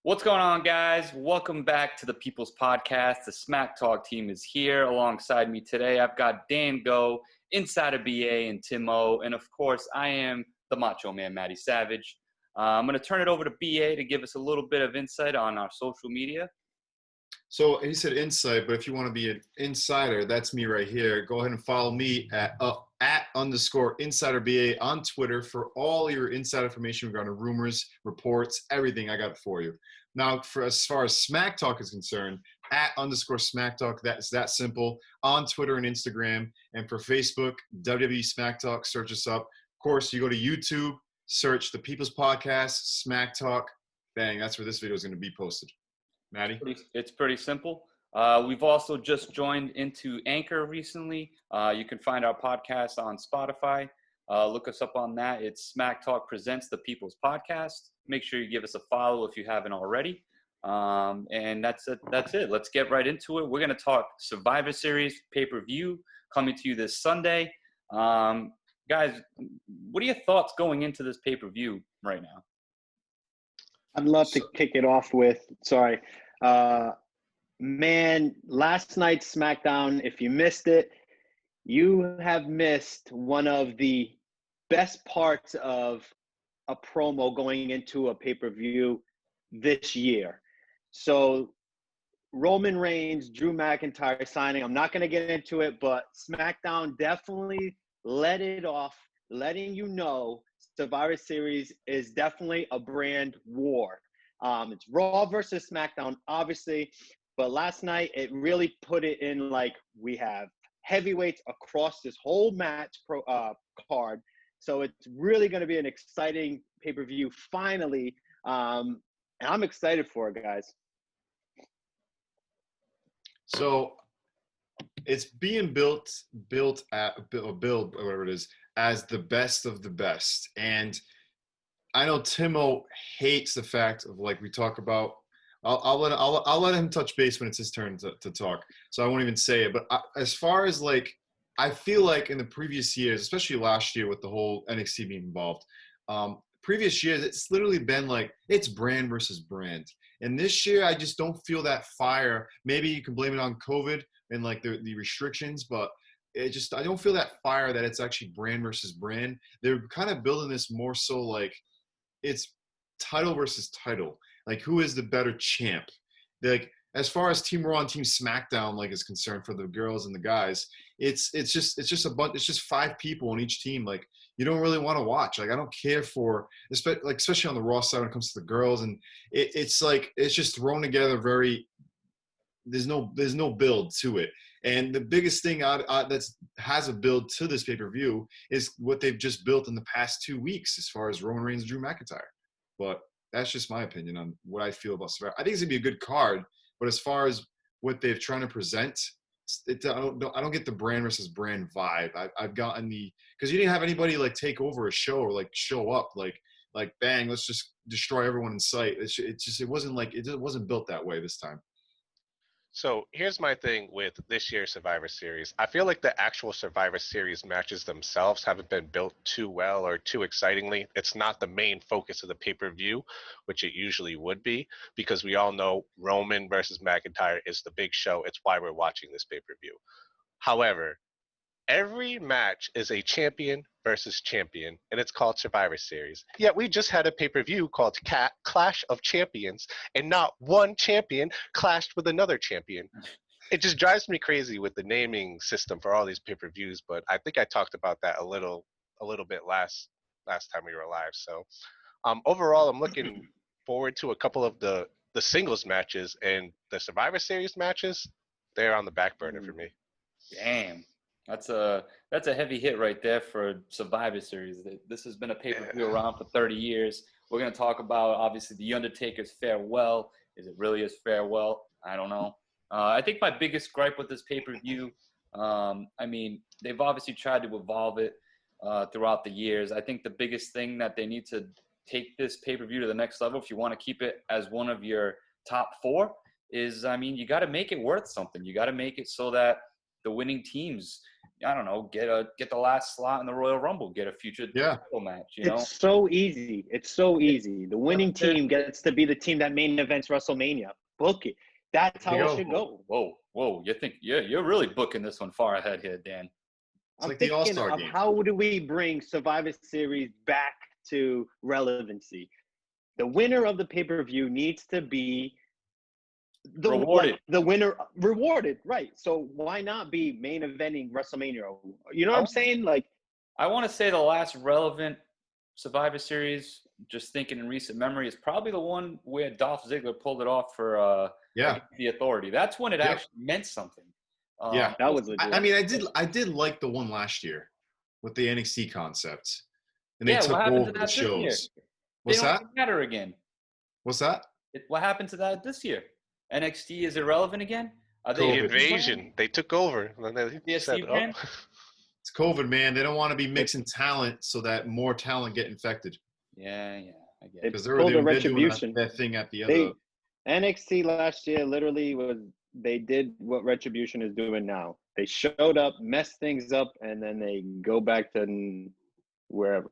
What's going on, guys? Welcome back to the People's Podcast. The SmackTalk team is here alongside me today. I've got Dan Go, Insider BA, and Tim O. And, of course, I am the Macho Man, Matty Savage. I'm going to turn it over to BA to give us a little bit of insight on our social media. So he said insight, but if you want to be an insider, that's me right here. Go ahead and follow me at @_InsiderBA on Twitter for all your inside information regarding rumors, reports, everything. I got it for you. Now, as far as Smack Talk is concerned, @_Smack Talk. That's that simple on Twitter and Instagram. And for Facebook, WWE Smack Talk. Search us up. Of course, you go to YouTube, search the People's Podcast, Smack Talk. Bang, that's where this video is going to be posted. Maddie? It's pretty simple. We've also just joined into Anchor recently. You can find our podcast on Spotify. Look us up on that. It's Smack Talk Presents the People's Podcast. Make sure you give us a follow if you haven't already. And that's it. Let's get right into it. We're going to talk Survivor Series pay-per-view coming to you this Sunday. Guys, what are your thoughts going into this pay-per-view right now? I'd love to kick it off with, man, last night's SmackDown, if you missed it, you have missed one of the best parts of a promo going into a pay-per-view this year. So Roman Reigns, Drew McIntyre signing, I'm not going to get into it, but SmackDown definitely let it off, letting you know Survivor Series is definitely a brand war. It's Raw versus SmackDown, obviously, but last night it really put it in like we have heavyweights across this whole match card. So it's really going to be an exciting pay-per-view finally, and I'm excited for it, guys. So it's being built whatever it is, as the best of the best. And I know Timo hates the fact of, like, we talk about. I'll let him touch base when it's his turn to talk. So I won't even say it. But as far as, like, I feel like in the previous years, especially last year with the whole NXT being involved, previous years it's literally been like it's brand versus brand. And this year I just don't feel that fire. Maybe you can blame it on COVID and like the restrictions, but I don't feel that fire that it's actually brand versus brand. They're kind of building this more so like it's title versus title. Like, who is the better champ? Like, as far as Team Raw and Team SmackDown like is concerned for the girls and the guys, it's just a bunch. It's just 5 people on each team. Like, you don't really want to watch. Like, I don't care for, especially on the Raw side when it comes to the girls, and it's like it's just thrown together very. There's no build to it. And the biggest thing that has a build to this pay-per-view is what they've just built in the past 2 weeks as far as Roman Reigns and Drew McIntyre. But that's just my opinion on what I feel about Survivor. I think it's going to be a good card, but as far as what they're trying to present, I don't get the brand versus brand vibe. I've gotten because you didn't have anybody like take over a show or like show up like bang, let's just destroy everyone in sight. It wasn't built that way this time. So here's my thing with this year's Survivor Series. I feel like the actual Survivor Series matches themselves haven't been built too well or too excitingly. It's not the main focus of the pay-per-view, which it usually would be, because we all know Roman versus McIntyre is the big show. It's why we're watching this pay-per-view. However, every match is a champion versus champion, and it's called Survivor Series. Yet we just had a pay-per-view called Clash of Champions, and not one champion clashed with another champion. It just drives me crazy with the naming system for all these pay-per-views, but I think I talked about that a little bit last time we were live. So overall, I'm looking forward to a couple of the singles matches, and the Survivor Series matches, they're on the back burner for me. Damn. That's a heavy hit right there for Survivor Series. This has been a pay-per-view around for 30 years. We're going to talk about, obviously, The Undertaker's farewell. Is it really his farewell? I don't know. I think my biggest gripe with this pay-per-view, I mean, they've obviously tried to evolve it throughout the years. I think the biggest thing that they need to take this pay-per-view to the next level, if you want to keep it as one of your top 4, is, I mean, you got to make it worth something. You got to make it so that the winning teams I don't know, get the last slot in the Royal Rumble, get a future title match. You know, it's so easy. It's so easy. The winning team gets to be the team that main events WrestleMania. Book it. That's how it should go. Whoa! You're really booking this one far ahead here, Dan. It's like the All-Star game. How do we bring Survivor Series back to relevancy? The winner of the pay-per-view needs to be rewarded. The winner rewarded, right? So why not be main eventing WrestleMania? You know what I'm saying? Like, I want to say the last relevant Survivor Series, just thinking in recent memory, is probably the one where Dolph Ziggler pulled it off for the Authority. That's when it actually meant something. Yeah, that was legit. I mean, I did like the one last year with the NXT concept, and they took over the shows. What's that? Don't matter again. What's that? What happened to that this year? NXT is irrelevant again? Are they invasion? They took over. And they said, it's COVID, man. They don't want to be mixing talent so that more talent get infected. Yeah, I get it. Because they're doing that thing at the other. NXT last year literally they did what Retribution is doing now. They showed up, messed things up, and then they go back to wherever.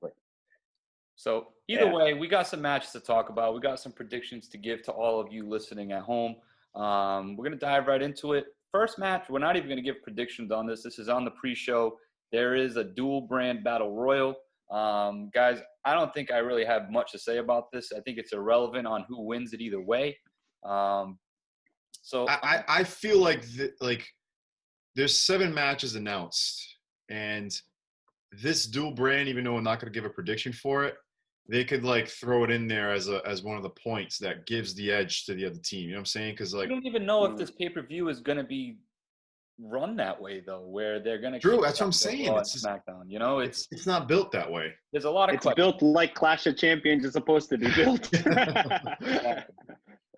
So either way, we got some matches to talk about. We got some predictions to give to all of you listening at home. We're going to dive right into it. First match, we're not even going to give predictions on this. This is on the pre-show. There is a dual brand battle royal. Guys, I don't think I really have much to say about this. I think it's irrelevant on who wins it either way. So I feel like there's 7 matches announced, and this dual brand, even though I'm not going to give a prediction for it, they could throw it in there as one of the points that gives the edge to the other team. You know what I'm saying? Because I don't even know if this pay-per-view is going to be run that way though, where they're going to. True, that's what I'm saying. It's SmackDown. You know, it's not built that way. There's a lot of. It's built like Clash of Champions is supposed to be built.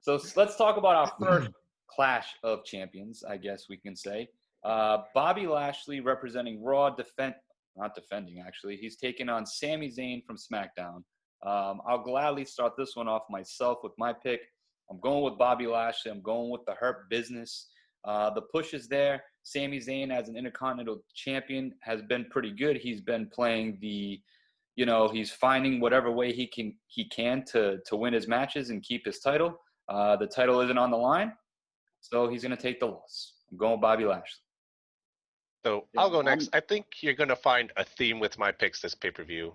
So let's talk about our first Clash of Champions, I guess we can say. Bobby Lashley representing Raw, not defending actually. He's taking on Sami Zayn from SmackDown. I'll gladly start this one off myself with my pick. I'm going with Bobby Lashley. I'm going with the Hurt Business. The push is there. Sami Zayn as an Intercontinental Champion has been pretty good. He's been playing he's finding whatever way he can to win his matches and keep his title. The title isn't on the line, so he's going to take the loss. I'm going with Bobby Lashley. So I'll go next. I think you're going to find a theme with my picks this pay-per-view.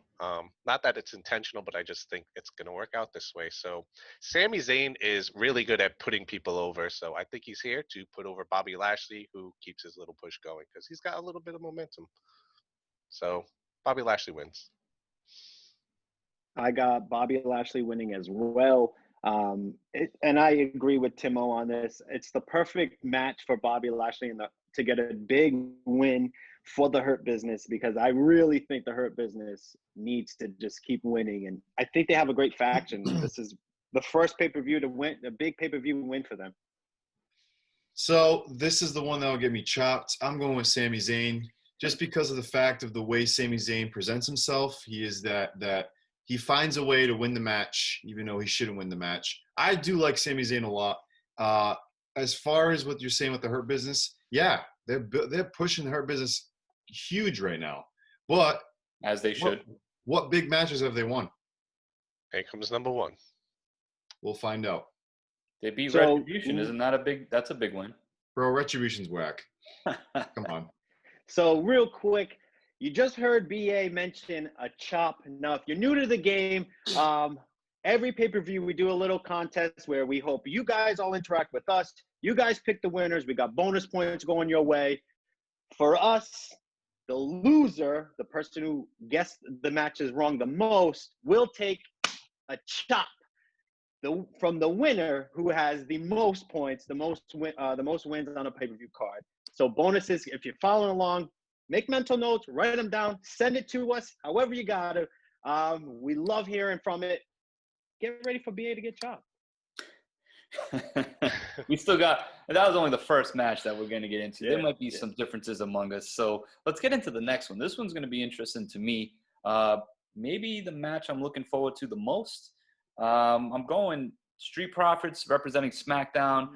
Not that it's intentional, but I just think it's going to work out this way. So Sami Zayn is really good at putting people over. So I think he's here to put over Bobby Lashley, who keeps his little push going because he's got a little bit of momentum. So Bobby Lashley wins. I got Bobby Lashley winning as well. And I agree with Timo on this. It's the perfect match for Bobby Lashley to get a big win for the Hurt Business, because I really think the Hurt Business needs to just keep winning. And I think they have a great faction. This is the first pay-per-view to win, a big pay-per-view win for them. So this is the one that will get me chopped. I'm going with Sami Zayn just because of the fact of the way Sami Zayn presents himself. He is that he finds a way to win the match, even though he shouldn't win the match. I do like Sami Zayn a lot. As far as what you're saying with the Hurt Business, yeah, they're pushing the Hurt Business huge right now. But as they should. What big matches have they won? Here comes number 1. We'll find out. They beat Retribution. Isn't that that's a big win? Bro, Retribution's whack. Come on. So real quick, you just heard BA mention a chop. Now, if you're new to the game, every pay-per-view we do a little contest where we hope you guys all interact with us. You guys pick the winners. We got bonus points going your way. For us, the loser, the person who guessed the matches wrong the most, will take a chop from the winner who has the most points, the most wins on a pay-per-view card. So bonuses, if you're following along, make mental notes, write them down, send it to us, however you got it. We love hearing from it. Get ready for BA to get chopped. We still got, that was only the first match that we're going to get into. Yeah, there might be some differences among us. So let's get into the next one. This one's going to be interesting to me. Maybe the match I'm looking forward to the most. I'm going Street Profits representing SmackDown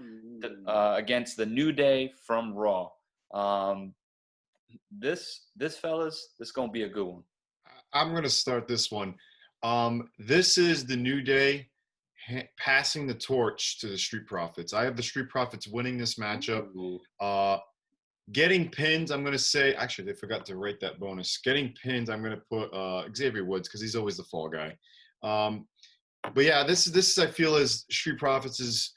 against the New Day from Raw. this fellas, this gonna be a good one. I'm going to start this one. This is the New Day passing the torch to the Street Profits. I have the Street Profits winning this matchup. Ooh. Getting pinned, I'm going to say, actually, they forgot to write that bonus. Getting pinned, I'm going to put Xavier Woods because he's always the fall guy. But yeah, this is I feel as Street Profits is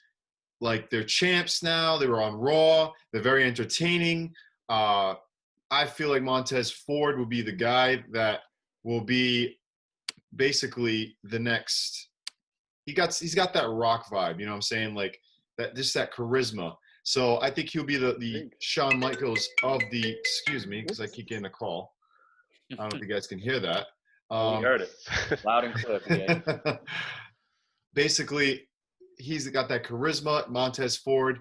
like they're champs now. They were on Raw. They're very entertaining. I feel like Montez Ford will be the guy that will be basically the next. He's got that Rock vibe, you know what I'm saying? Like that, just that charisma. So I think he'll be the Shawn Michaels of the. Excuse me, because I keep getting a call. I don't know if you guys can hear that. We heard it loud and clear. Yeah. Basically, he's got that charisma. Montez Ford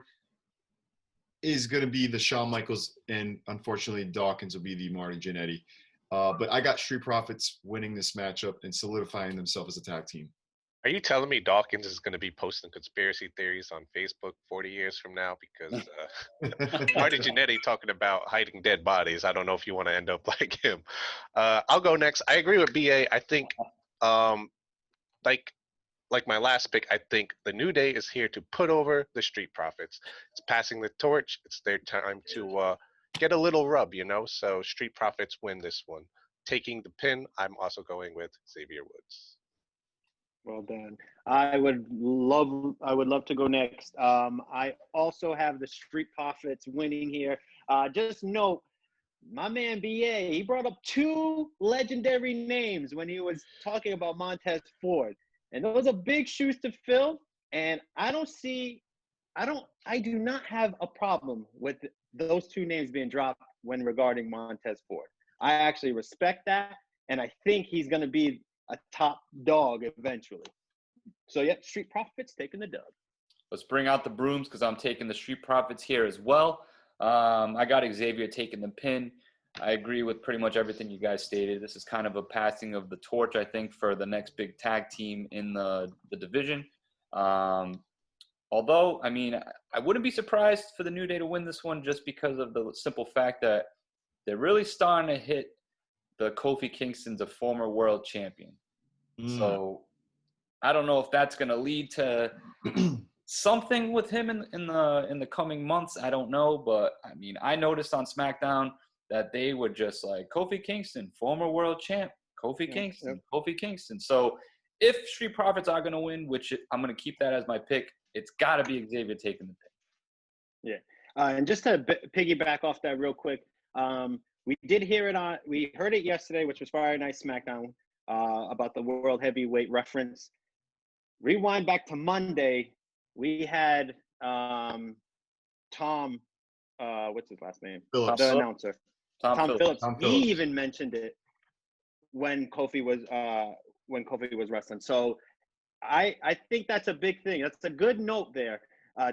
is going to be the Shawn Michaels, and unfortunately, Dawkins will be the Marty Jannetty. But I got Street Profits winning this matchup and solidifying themselves as a tag team. Are you telling me Dawkins is going to be posting conspiracy theories on Facebook 40 years from now? Because Marty Jannetty talking about hiding dead bodies. I don't know if you want to end up like him. I'll go next. I agree with BA. I think, like my last pick, I think the New Day is here to put over the Street Profits. It's passing the torch. It's their time to get a little rub, you know? So Street Profits win this one. Taking the pin, I'm also going with Xavier Woods. Well done. I would love to go next. I also have the Street Profits winning here. Just note, my man BA, he brought up two legendary names when he was talking about Montez Ford. And those are big shoes to fill. And I do not have a problem with those two names being dropped when regarding Montez Ford. I actually respect that. And I think he's going to be a top dog eventually. So, yeah, Street Profits taking the dub. Let's bring out the brooms because I'm taking the Street Profits here as well. I got Xavier taking the pin. I agree with pretty much everything you guys stated. This is kind of a passing of the torch, I think, for the next big tag team in the division. Although, I mean, I wouldn't be surprised for the New Day to win this one just because of the simple fact that they're really starting to hit the Kofi Kingston's a former world champion. So I don't know if that's going to lead to something with him in the coming months. I don't know, but I mean, I noticed on SmackDown that they were just like Kofi Kingston, former world champ, Kofi Kingston. So if Street Profits are going to win, which I'm going to keep that as my pick, it's got to be Xavier taking the pick. Yeah, and just to piggyback off that real quick, we heard it yesterday, which was Friday Night SmackDown, about the World Heavyweight reference. Rewind back to Monday, we had Tom, what's his last name? Phillips. The announcer. Tom Phillips. Tom He Phillips. even mentioned it when Kofi was wrestling. So I think that's a big thing. That's a good note there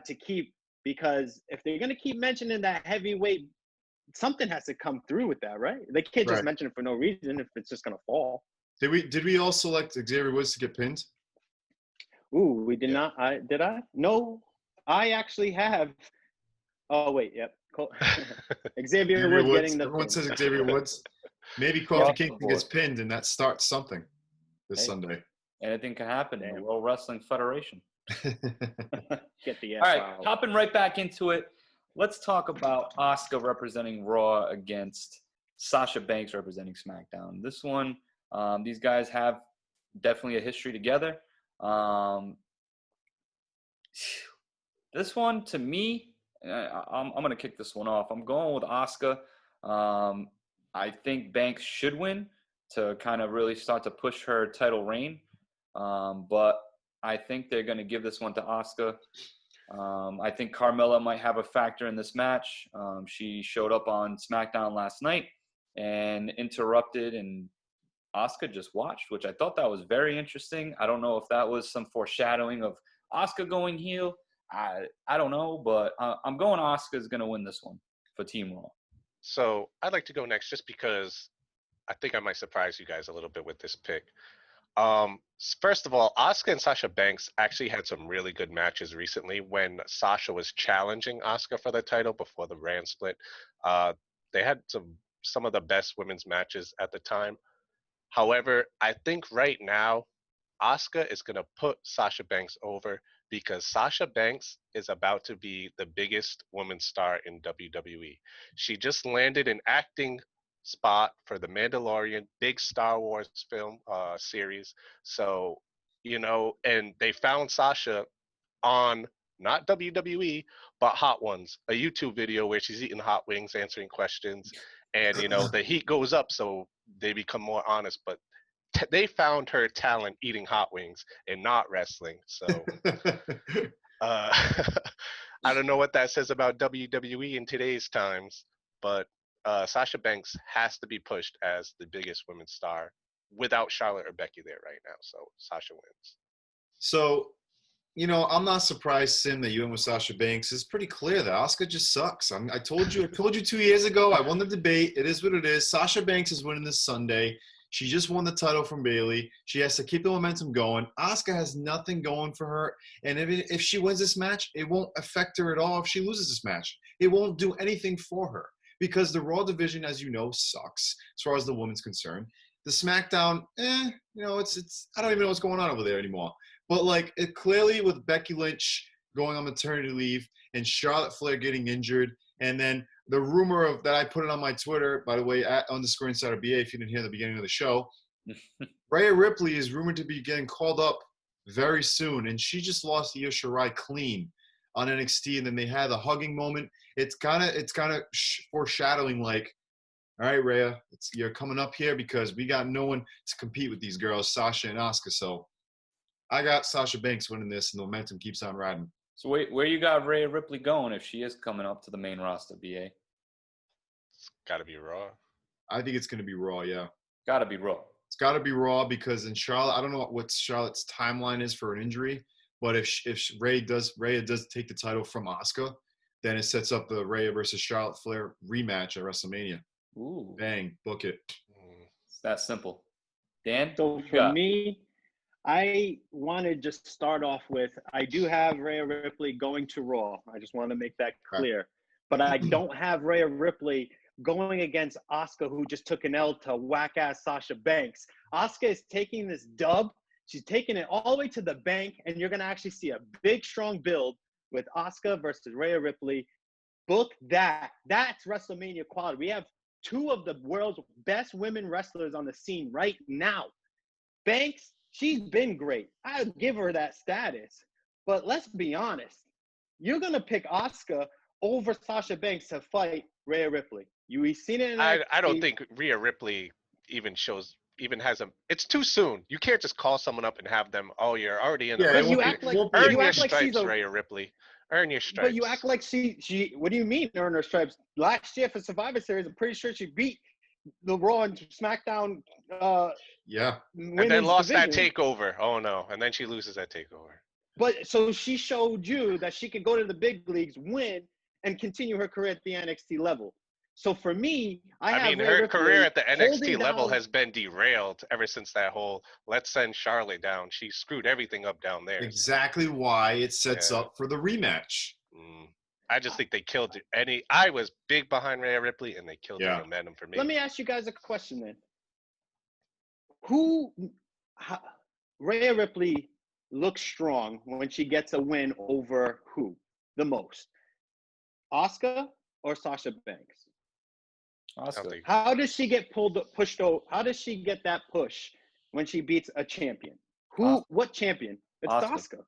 to keep, because if they're gonna keep mentioning that heavyweight, something has to come through with that, right? They can't just mention it for no reason if it's just gonna fall. Did we all select Xavier Woods to get pinned? Ooh, we did not. Did I? No, I actually have. Oh wait, yep. Xavier Woods getting the. Everyone says Xavier Woods. Maybe Kofi Kingston gets pinned, and that starts something this Sunday. Anything can happen in the World Wrestling Federation. Get the All right, hopping right back into it. Let's talk about Asuka representing Raw against Sasha Banks representing SmackDown. This one, these guys have definitely a history together. This one, to me, I'm going to kick this one off. I'm going with Asuka. I think Banks should win to kind of really start to push her title reign. But I think they're going to give this one to Asuka. I think Carmella might have a factor in this match. She showed up on SmackDown last night and interrupted, and Asuka just watched, which I thought that was very interesting. I don't know if that was some foreshadowing of Asuka going heel. I don't know, but I'm going Asuka is going to win this one for Team Raw. So I'd like to go next just because I think I might surprise you guys a little bit with this pick. First of all, Asuka and Sasha Banks actually had some really good matches recently when Sasha was challenging Asuka for the title before the brand split. They had some some of the best women's matches at the time. However, I think right now, Asuka is going to put Sasha Banks over because Sasha Banks is about to be the biggest women's star in WWE. She just landed an acting spot for the Mandalorian, big Star Wars film series. So, and they found Sasha on not WWE, but Hot Ones, a YouTube video where she's eating hot wings, answering questions, and the heat goes up, so they become more honest. But they found her talent eating hot wings and not wrestling. So I don't know what that says about WWE in today's times, but Sasha Banks has to be pushed as the biggest women's star without Charlotte or Becky there right now. So Sasha wins. So, I'm not surprised, Sim, that you went with Sasha Banks. It's pretty clear that Asuka just sucks. I told you 2 years ago. I won the debate. It is what it is. Sasha Banks is winning this Sunday. She just won the title from Bayley. She has to keep the momentum going. Asuka has nothing going for her. And if she wins this match, it won't affect her at all if she loses this match. It won't do anything for her because the Raw division, as you know, sucks as far as the women's concerned. The SmackDown, it's I don't even know what's going on over there anymore. But, it clearly with Becky Lynch going on maternity leave and Charlotte Flair getting injured, and then the rumor that I put it on my Twitter, by the way, @_InsiderBA, if you didn't hear the beginning of the show, Rhea Ripley is rumored to be getting called up very soon, and she just lost Io Shirai clean on NXT, and then they had a hugging moment. It's kind of foreshadowing, all right, Rhea, you're coming up here because we got no one to compete with these girls, Sasha and Asuka. So I got Sasha Banks winning this, and the momentum keeps on riding. So where you got Rhea Ripley going if she is coming up to the main roster, BA? It's got to be Raw. I think it's going to be Raw, yeah. Got to be Raw. It's got to be Raw because in Charlotte, I don't know what Charlotte's timeline is for an injury, but if Rhea does take the title from Asuka, then it sets up the Rhea versus Charlotte Flair rematch at WrestleMania. Ooh. Bang, book it. It's that simple. Dan? So for me, I want to just start off with, I do have Rhea Ripley going to Raw. I just want to make that clear. But I don't have Rhea Ripley going against Asuka, who just took an L to whack-ass Sasha Banks. Asuka is taking this dub. She's taking it all the way to the bank, and you're going to actually see a big, strong build with Asuka versus Rhea Ripley. Book that. That's WrestleMania quality. We have two of the world's best women wrestlers on the scene right now. Banks, she's been great. I would give her that status. But let's be honest. You're going to pick Asuka over Sasha Banks to fight Rhea Ripley. We've seen it in NXT. I don't think Rhea Ripley has a. It's too soon. You can't just call someone up and have them. Oh, you're already in the. But you act like earn your stripes, Rhea Ripley. Earn your stripes. But you act like she. What do you mean earn her stripes? Last year for Survivor Series, I'm pretty sure she beat the Raw and SmackDown. Yeah. And then lost division. That takeover. Oh no! And then she loses that takeover. But so she showed you that she could go to the big leagues, win, and continue her career at the NXT level. So for me, I mean, her career at the NXT level has been derailed ever since that whole let's send Charlotte down. She screwed everything up down there. Exactly why it sets up for the rematch. I just think they killed it. I was big behind Rhea Ripley, and they killed the momentum for me. Let me ask you guys a question then. Rhea Ripley looks strong when she gets a win over who the most? Asuka or Sasha Banks? Asuka. How does she get pushed over? How does she get that push when she beats a champion? What champion? It's Asuka.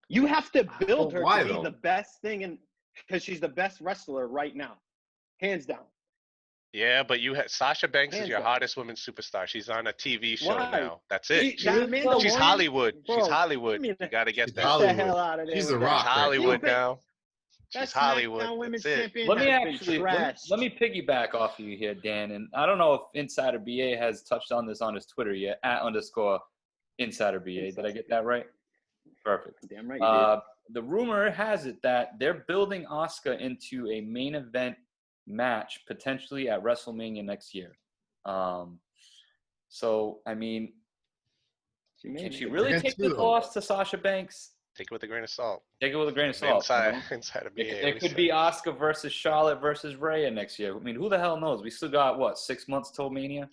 You have to build her to be the best thing, because she's the best wrestler right now, hands down. Yeah, but Sasha Banks is your hottest woman superstar. She's on a TV show now. That's it. She's Hollywood. She's Hollywood. You got to get that. Get the hell out of there. She's the Rock. She's Hollywood now. She's Hollywood. Women's champion. Let me piggyback off of you here, Dan. And I don't know if Insider BA has touched on this on his Twitter yet, @_Insider BA. Did I get that right? Perfect. Damn right you did. The rumor has it that they're building Asuka into a main event match potentially at WrestleMania next year. So, I mean, can she really take the loss to Sasha Banks? Take it with a grain of salt. Take it with a grain of salt. Inside, You know? inside of It could be Asuka versus Charlotte versus Rhea next year. I mean, who the hell knows? We still got, what, 6 months till Mania?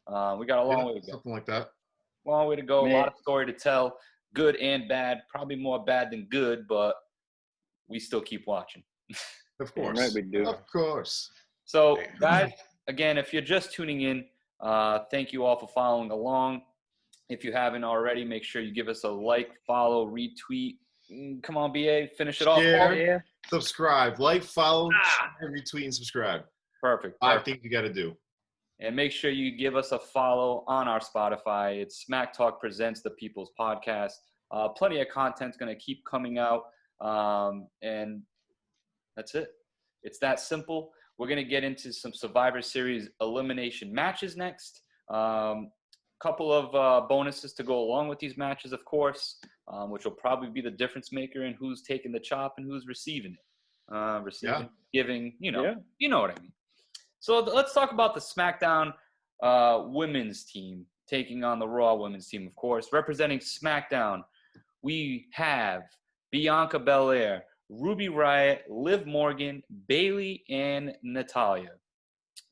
We got a long way to go. Something like that. Long way to go. Man. A lot of story to tell. Good and bad. Probably more bad than good, but we still keep watching. Of course. Right, we do. Of course. So, guys, again, if you're just tuning in, thank you all for following along. If you haven't already, make sure you give us a like, follow, retweet. Come on, BA, finish it off. Share, Yeah. subscribe, like, follow, share, retweet, and subscribe. Perfect. I think you got to do. And make sure you give us a follow on our Spotify. It's SmackTalk Presents the People's Podcast. Plenty of content's going to keep coming out. And that's it. It's that simple. We're going to get into some Survivor Series elimination matches next. Couple of bonuses to go along with these matches, of course, which will probably be the difference maker in who's taking the chop and who's receiving it. Giving, you know what I mean. So let's talk about the SmackDown women's team taking on the Raw women's team, of course. Representing SmackDown, we have Bianca Belair, Ruby Riott, Liv Morgan, Bayley, and Natalya.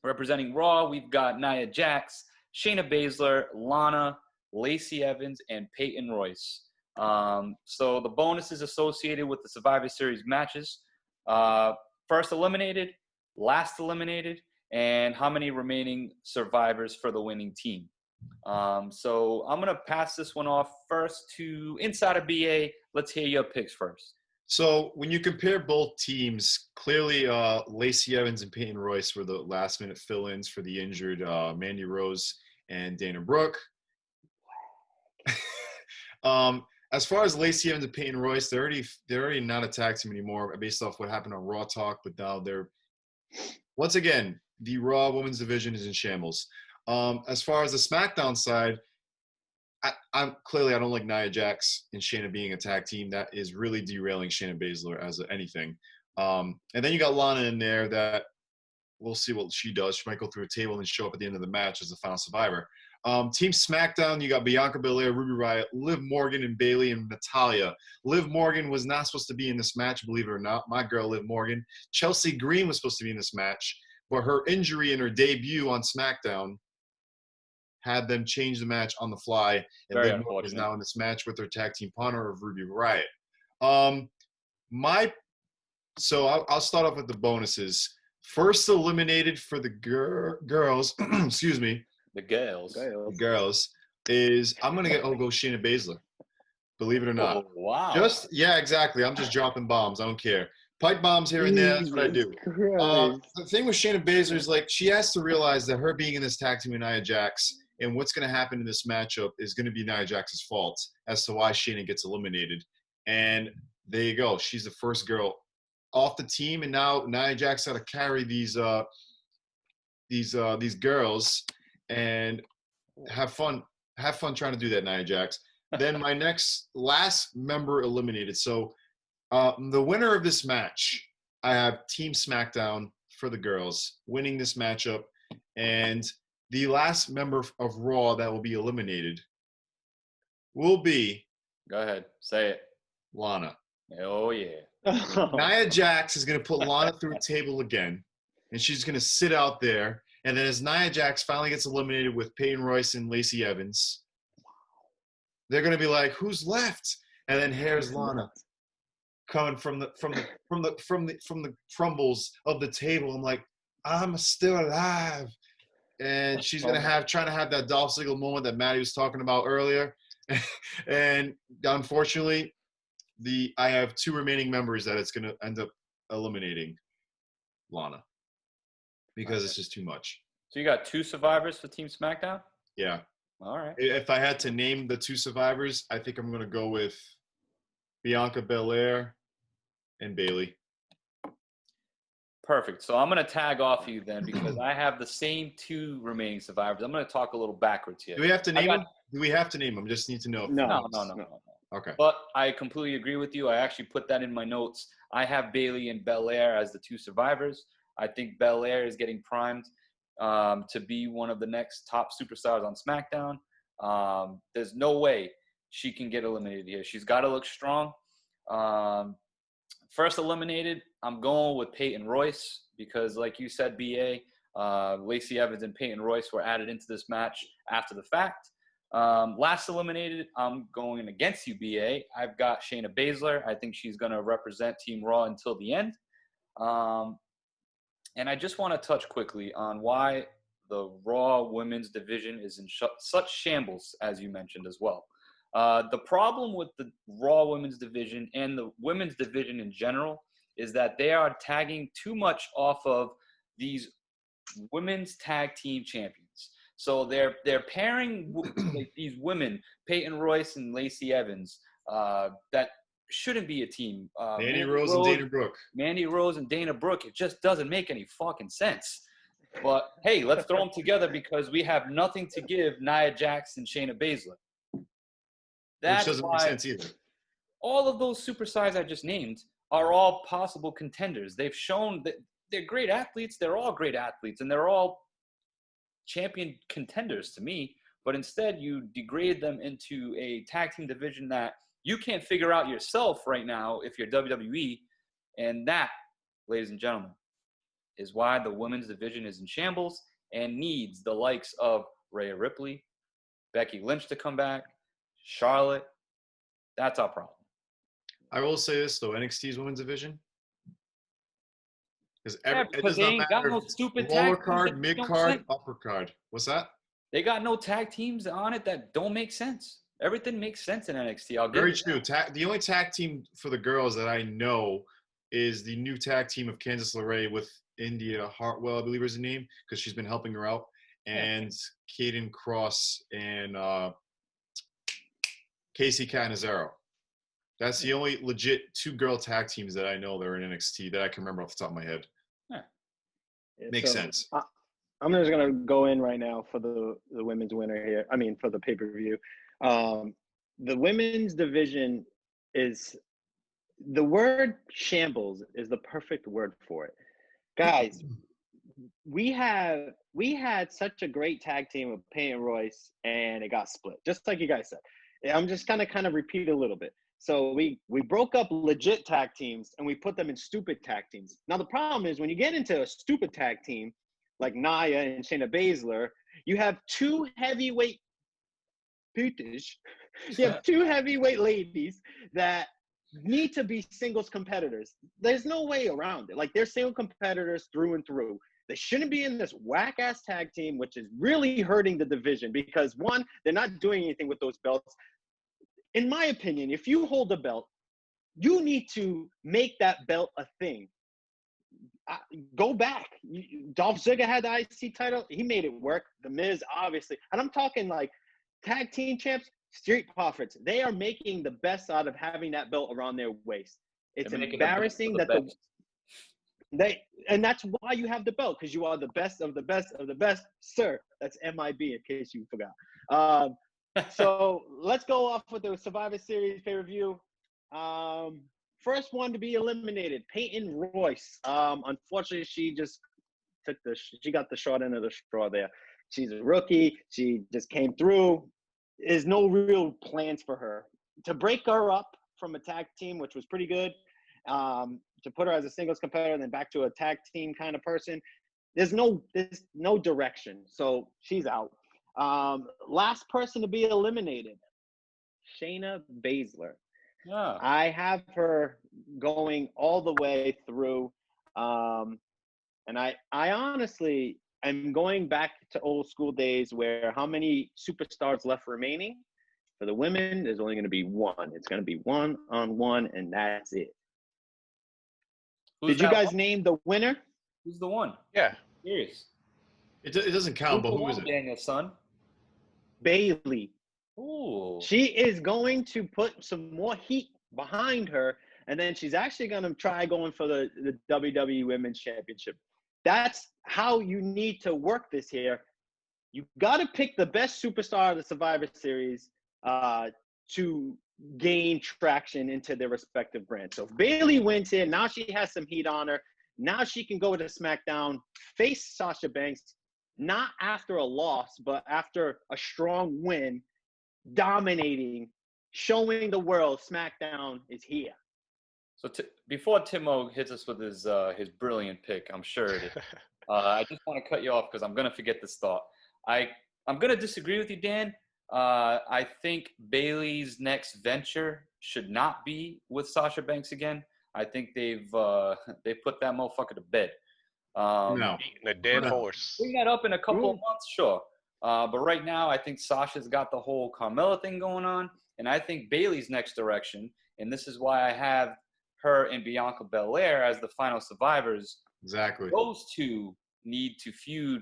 Representing Raw, we've got Nia Jax, Shayna Baszler, Lana, Lacey Evans, and Peyton Royce. So the bonuses associated with the Survivor Series matches, first eliminated, last eliminated, and how many remaining survivors for the winning team. So I'm going to pass this one off first to Insider BA. Let's hear your picks first. So when you compare both teams, clearly Lacey Evans and Peyton Royce were the last-minute fill-ins for the injured Mandy Rose and Dana Brooke. As far as Lacey Evans and Peyton Royce, they're already not a tag team anymore based off what happened on Raw Talk, but now they're once again the Raw Women's Division is in shambles. As far as the SmackDown side, I don't like Nia Jax and Shayna being a tag team. That is really derailing Shayna Baszler as anything. And then you got Lana in there that we'll see what she does. She might go through a table and show up at the end of the match as the final survivor. Team SmackDown, you got Bianca Belair, Ruby Riott, Liv Morgan, and Bayley, and Natalya. Liv Morgan was not supposed to be in this match, believe it or not. My girl, Liv Morgan. Chelsea Green was supposed to be in this match, but her injury in her debut on SmackDown had them change the match on the fly. And Liv Morgan is now in this match with her tag team partner of Ruby Riott. So I'll start off with the bonuses. First eliminated for the girls, excuse me. The girls. Is I'm going to go Shayna Baszler. Believe it or not. Oh, wow. Yeah, exactly. I'm just dropping bombs. I don't care. Pipe bombs here and there. That's what I do. The thing with Shayna Baszler is she has to realize that her being in this tag team with Nia Jax and what's going to happen in this matchup is going to be Nia Jax's fault as to why Shayna gets eliminated. And there you go. She's the first girl off the team, and now Nia Jax got to carry these girls and have fun trying to do that, Nia Jax. Then my last member eliminated. So the winner of this match, I have Team SmackDown for the girls winning this matchup, and the last member of Raw that will be eliminated will be. Go ahead, say it. Lana. Oh yeah. Nia Jax is going to put Lana through a table again, and she's going to sit out there. And then as Nia Jax finally gets eliminated with Peyton Royce and Lacey Evans, they're going to be like, "Who's left?" And then here's Lana coming from the crumbles of the table. I'm like, "I'm still alive," and she's going to trying to have that Dolph Ziggler moment that Maddie was talking about earlier. And unfortunately, I have two remaining members that it's going to end up eliminating Lana because it's just too much. So you got two survivors for Team SmackDown? Yeah. All right. If I had to name the two survivors, I think I'm going to go with Bianca Belair and Bayley. Perfect. So I'm going to tag off you then because I have the same two remaining survivors. I'm going to talk a little backwards here. Do we have to name them? Do we have to name them? Just need to know. No. Okay. But I completely agree with you. I actually put that in my notes. I have Bayley and Belair as the two survivors. I think Belair is getting primed to be one of the next top superstars on SmackDown. There's no way she can get eliminated here. She's got to look strong. First eliminated, I'm going with Peyton Royce because, like you said, BA, Lacey Evans and Peyton Royce were added into this match after the fact. Last eliminated, I'm going against you, BA. I've got Shayna Baszler. I think she's going to represent Team Raw until the end. And I just want to touch quickly on why the Raw women's division is in such shambles, as you mentioned as well. The problem with the Raw women's division and the women's division in general is that they are tagging too much off of these women's tag team champions. So they're pairing like these women, Peyton Royce and Lacey Evans, that shouldn't be a team. Mandy Rose and Dana Brooke. Mandy Rose and Dana Brooke. It just doesn't make any fucking sense. But hey, let's throw them together because we have nothing to give Nia Jax and Shayna Baszler. Which doesn't make sense either. All of those superstars I just named are all possible contenders. They've shown that they're great athletes. They're all great athletes, and they're all champion contenders to me. But instead, you degrade them into a tag team division that you can't figure out yourself right now if you're WWE. And that, ladies and gentlemen, is why the women's division is in shambles and needs the likes of Rhea Ripley, Becky Lynch to come back, Charlotte. That's our problem. I will say this, though, NXT's women's division. Because it does they not ain't got matter no stupid lower tag card, teams that mid don't card, sense. upper card. What's that? They got no tag teams on it that don't make sense. Everything makes sense in NXT. I'll give Very it true. The only tag team for the girls that I know is the new tag team of Candice LeRae with India Hartwell, I believe is the name, because she's been helping her out, and Caden Cross and Casey Canizaro. That's the only legit two-girl tag teams that I know that are in NXT that I can remember off the top of my head. Yeah. Makes sense. I'm just going to go in right now for the women's winner here. I mean, for the pay-per-view. The women's division is – the word shambles is the perfect word for it. Guys, we had such a great tag team with Peyton Royce, and it got split, just like you guys said. I'm just kind of repeat a little bit. So we broke up legit tag teams, and we put them in stupid tag teams. Now, the problem is when you get into a stupid tag team, like Nia and Shayna Baszler, you have two heavyweight ladies that need to be singles competitors. There's no way around it. Like, they're single competitors through and through. They shouldn't be in this whack-ass tag team, which is really hurting the division because, one, they're not doing anything with those belts. In my opinion, if you hold a belt, you need to make that belt a thing. Go back. Dolph Ziggler had the IC title. He made it work. The Miz, obviously. And I'm talking like tag team champs, Street Profits. They are making the best out of having that belt around their waist. It's embarrassing that and that's why you have the belt, because you are the best of the best of the best, sir. That's MIB in case you forgot. So let's go off with the Survivor Series pay-per-view. First one to be eliminated, Peyton Royce. Unfortunately, she just she got the short end of the straw there. She's a rookie. She just came through. There's no real plans for her. To break her up from a tag team, which was pretty good, to put her as a singles competitor and then back to a tag team kind of person, there's no direction. So she's out. Last person to be eliminated, Shayna Baszler. Yeah. I have her going all the way through. And I honestly am going back to old school days where how many superstars left remaining? For the women, there's only going to be one. It's going to be one-on-one, and that's it. Did you guys name the winner? Who's the one? Yeah. Serious. It doesn't count, but who is it? Daniel's son. Bayley. Ooh. She is going to put some more heat behind her, and then she's actually going to try going for the WWE Women's Championship. That's how you need to work this here. You got to pick the best superstar of the Survivor Series to gain traction into their respective brands. So if Bayley wins here, now she has some heat on her. Now she can go to SmackDown, face Sasha Banks, not after a loss, but after a strong win, dominating, showing the world SmackDown is here. So before Timo hits us with his brilliant pick, I'm sure it is. I just want to cut you off because I'm gonna forget this thought. I'm gonna disagree with you, Dan. I think Bailey's next venture should not be with Sasha Banks again. I think they've put that motherfucker to bed. No. Eating a dead No. horse. Bring that up in a couple of months, sure. But right now, I think Sasha's got the whole Carmella thing going on, and I think Bailey's next direction, and this is why I have her and Bianca Belair as the final survivors. Exactly. Those two need to feud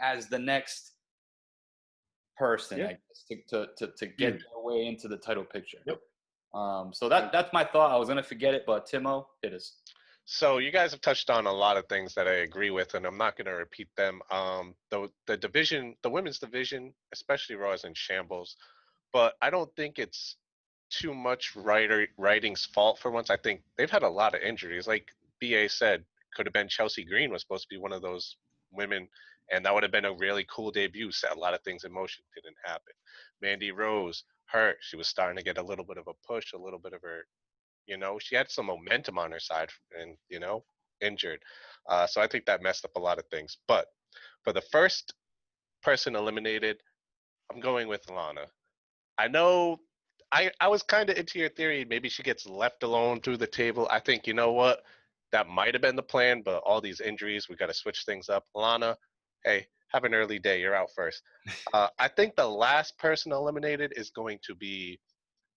as the next person, I guess, to get their way into the title picture. Yep. So that's my thought. I was gonna forget it, but Timo, hit us. So you guys have touched on a lot of things that I agree with, and I'm not going to repeat them. The division, the women's division, especially Raw, is in shambles. But I don't think it's too much writing's fault for once. I think they've had a lot of injuries. Like BA said, could have been Chelsea Green was supposed to be one of those women, and that would have been a really cool debut. Set a lot of things in motion. Didn't happen. Mandy Rose hurt. She was starting to get a little bit of a push, a little bit of her. She had some momentum on her side and, injured. So I think that messed up a lot of things. But for the first person eliminated, I'm going with Lana. I know I was kind of into your theory. Maybe she gets left alone through the table. I think, you know what? That might have been the plan, but all these injuries, we got to switch things up. Lana, hey, have an early day. You're out first. I think the last person eliminated is going to be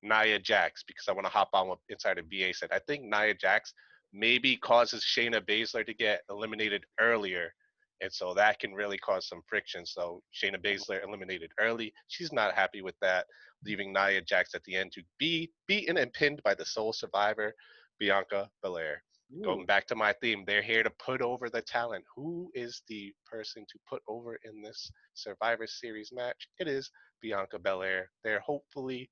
Nia Jax, because I want to hop on what Insider BA said. I think Nia Jax maybe causes Shayna Baszler to get eliminated earlier, and so that can really cause some friction. So Shayna Baszler eliminated early. She's not happy with that, leaving Nia Jax at the end to be beaten and pinned by the sole survivor, Bianca Belair. Ooh. Going back to my theme, they're here to put over the talent. Who is the person to put over in this Survivor Series match? It is Bianca Belair. They're hopefully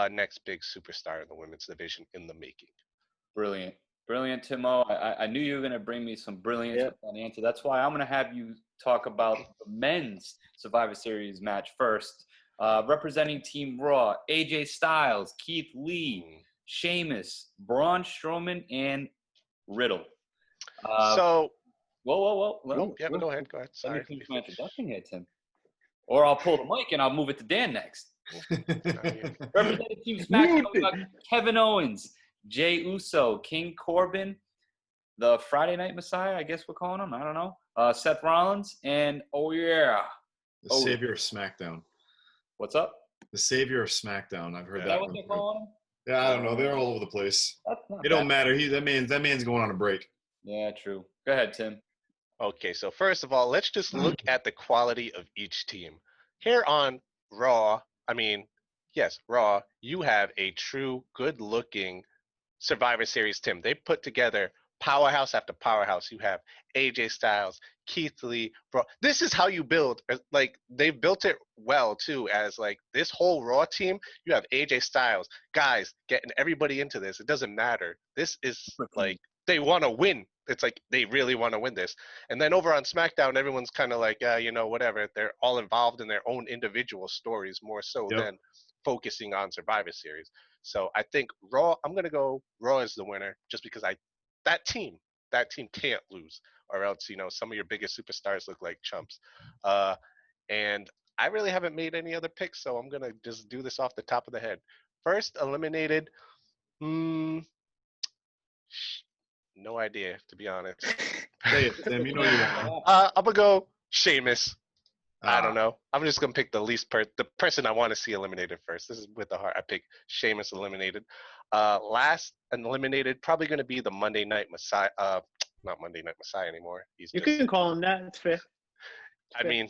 next big superstar in the women's division in the making. Brilliant. Brilliant, Timo. I knew you were going to bring me some brilliance with that answer. That's why I'm going to have you talk about the men's Survivor Series match first. Representing Team Raw, AJ Styles, Keith Lee, Sheamus, Braun Strowman, and Riddle. Whoa. Yeah, Go ahead. Sorry. Let me finish my introduction here, Tim. Or I'll pull the mic and I'll move it to Dan next. Representing Team SmackDown, we got Kevin Owens, Jey Uso, King Corbin, the Friday Night Messiah, I guess we're calling him. I don't know. Seth Rollins, and the savior of SmackDown. What's up? The savior of SmackDown. I've heard that. Is that what they're calling him? Yeah, I don't know. They're all over the place. It don't matter. That man's going on a break. Yeah, true. Go ahead, Tim. Okay, so first of all, let's just look at the quality of each team. Here on Raw, Raw, you have a true, good-looking Survivor Series team. They put together powerhouse after powerhouse. You have AJ Styles, Keith Lee, bro. This is how you build. Like, they've built it well, too, as, like, this whole Raw team, you have AJ Styles. Guys, getting everybody into this. It doesn't matter. This is, like, they want to win. It's like they really want to win this. And then over on SmackDown, everyone's kind of like, whatever. They're all involved in their own individual stories more so than focusing on Survivor Series. So I think Raw, I'm going to go Raw as the winner just because that team can't lose, or else, some of your biggest superstars look like chumps. And I really haven't made any other picks, so I'm going to just do this off the top of the head. First eliminated, no idea, to be honest. Say it, Tim. You know you want. I'm going to go Sheamus. I don't know. I'm just going to pick the person I want to see eliminated first. This is with the heart. I pick Sheamus eliminated. Last and eliminated, probably going to be the Monday Night Messiah. Not Monday Night Messiah anymore. You can call him that. It's fair. I mean,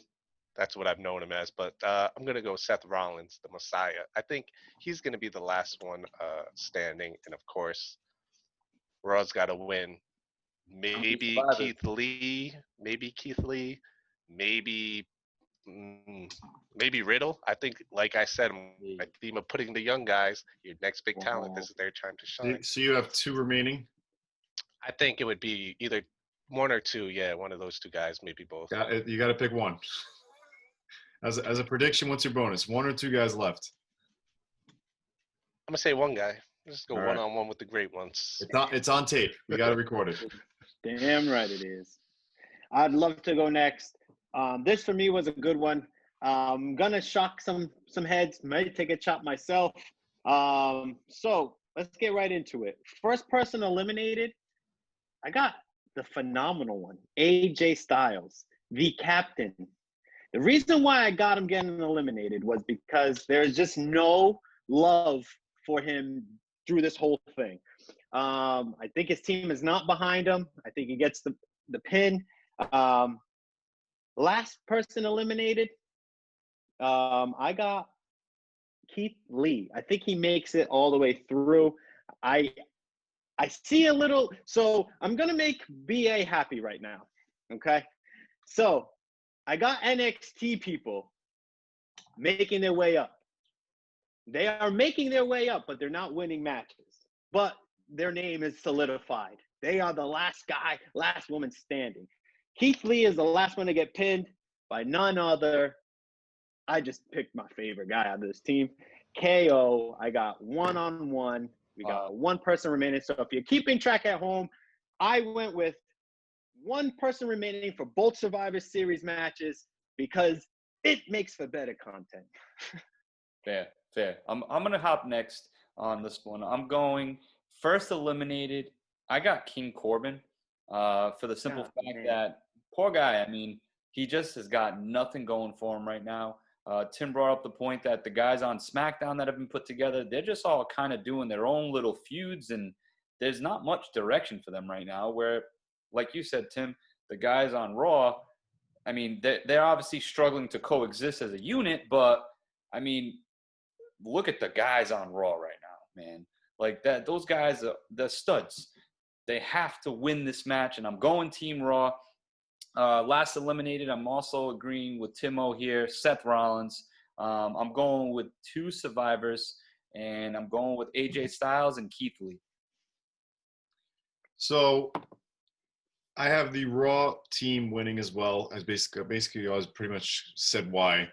that's what I've known him as. But I'm going to go Seth Rollins, the Messiah. I think he's going to be the last one standing. And, of course, Raw's got to win. Maybe Keith Lee. Maybe Riddle. I think, like I said, my theme of putting the young guys, your next big talent, this is their time to shine. So you have two remaining? I think it would be either one or two. Yeah, one of those two guys, maybe both. You got to pick one. As a prediction, what's your bonus? One or two guys left? I'm going to say one guy. Just go All right. one-on-one with the great ones. It's on tape. We got to record it. Damn right it is. I'd love to go next. This for me was a good one. I'm gonna shock some heads. Might take a chop myself. So let's get right into it. First person eliminated. I got the phenomenal one, AJ Styles, the captain. The reason why I got him getting eliminated was because there's just no love for him through this whole thing. I think his team is not behind him. I think he gets the pin. Last person eliminated, I got Keith Lee. I think he makes it all the way through. I see a little, so I'm gonna make BA happy right now. Okay, so I got NXT people making their way up. They are making their way up, but they're not winning matches. But their name is solidified. They are the last guy, last woman standing. Keith Lee is the last one to get pinned by none other. I just picked my favorite guy out of this team. KO, I got one-on-one. We got one person remaining. So if you're keeping track at home, I went with one person remaining for both Survivor Series matches because it makes for better content. Fair. I'm gonna hop next on this one. I'm going first eliminated. I got King Corbin for the simple fact that poor guy. I mean, he just has got nothing going for him right now. Tim brought up the point that the guys on SmackDown that have been put together, they're just all kind of doing their own little feuds, and there's not much direction for them right now. Where, like you said, Tim, the guys on Raw, I mean, they're obviously struggling to coexist as a unit, but I mean, look at the guys on Raw right now, man. Like that, those guys are the studs. They have to win this match, and I'm going Team Raw. Last eliminated, I'm also agreeing with Timo here, Seth Rollins. I'm going with two survivors, and I'm going with AJ Styles and Keith Lee. So I have the Raw team winning as well, as basically I was pretty much said why.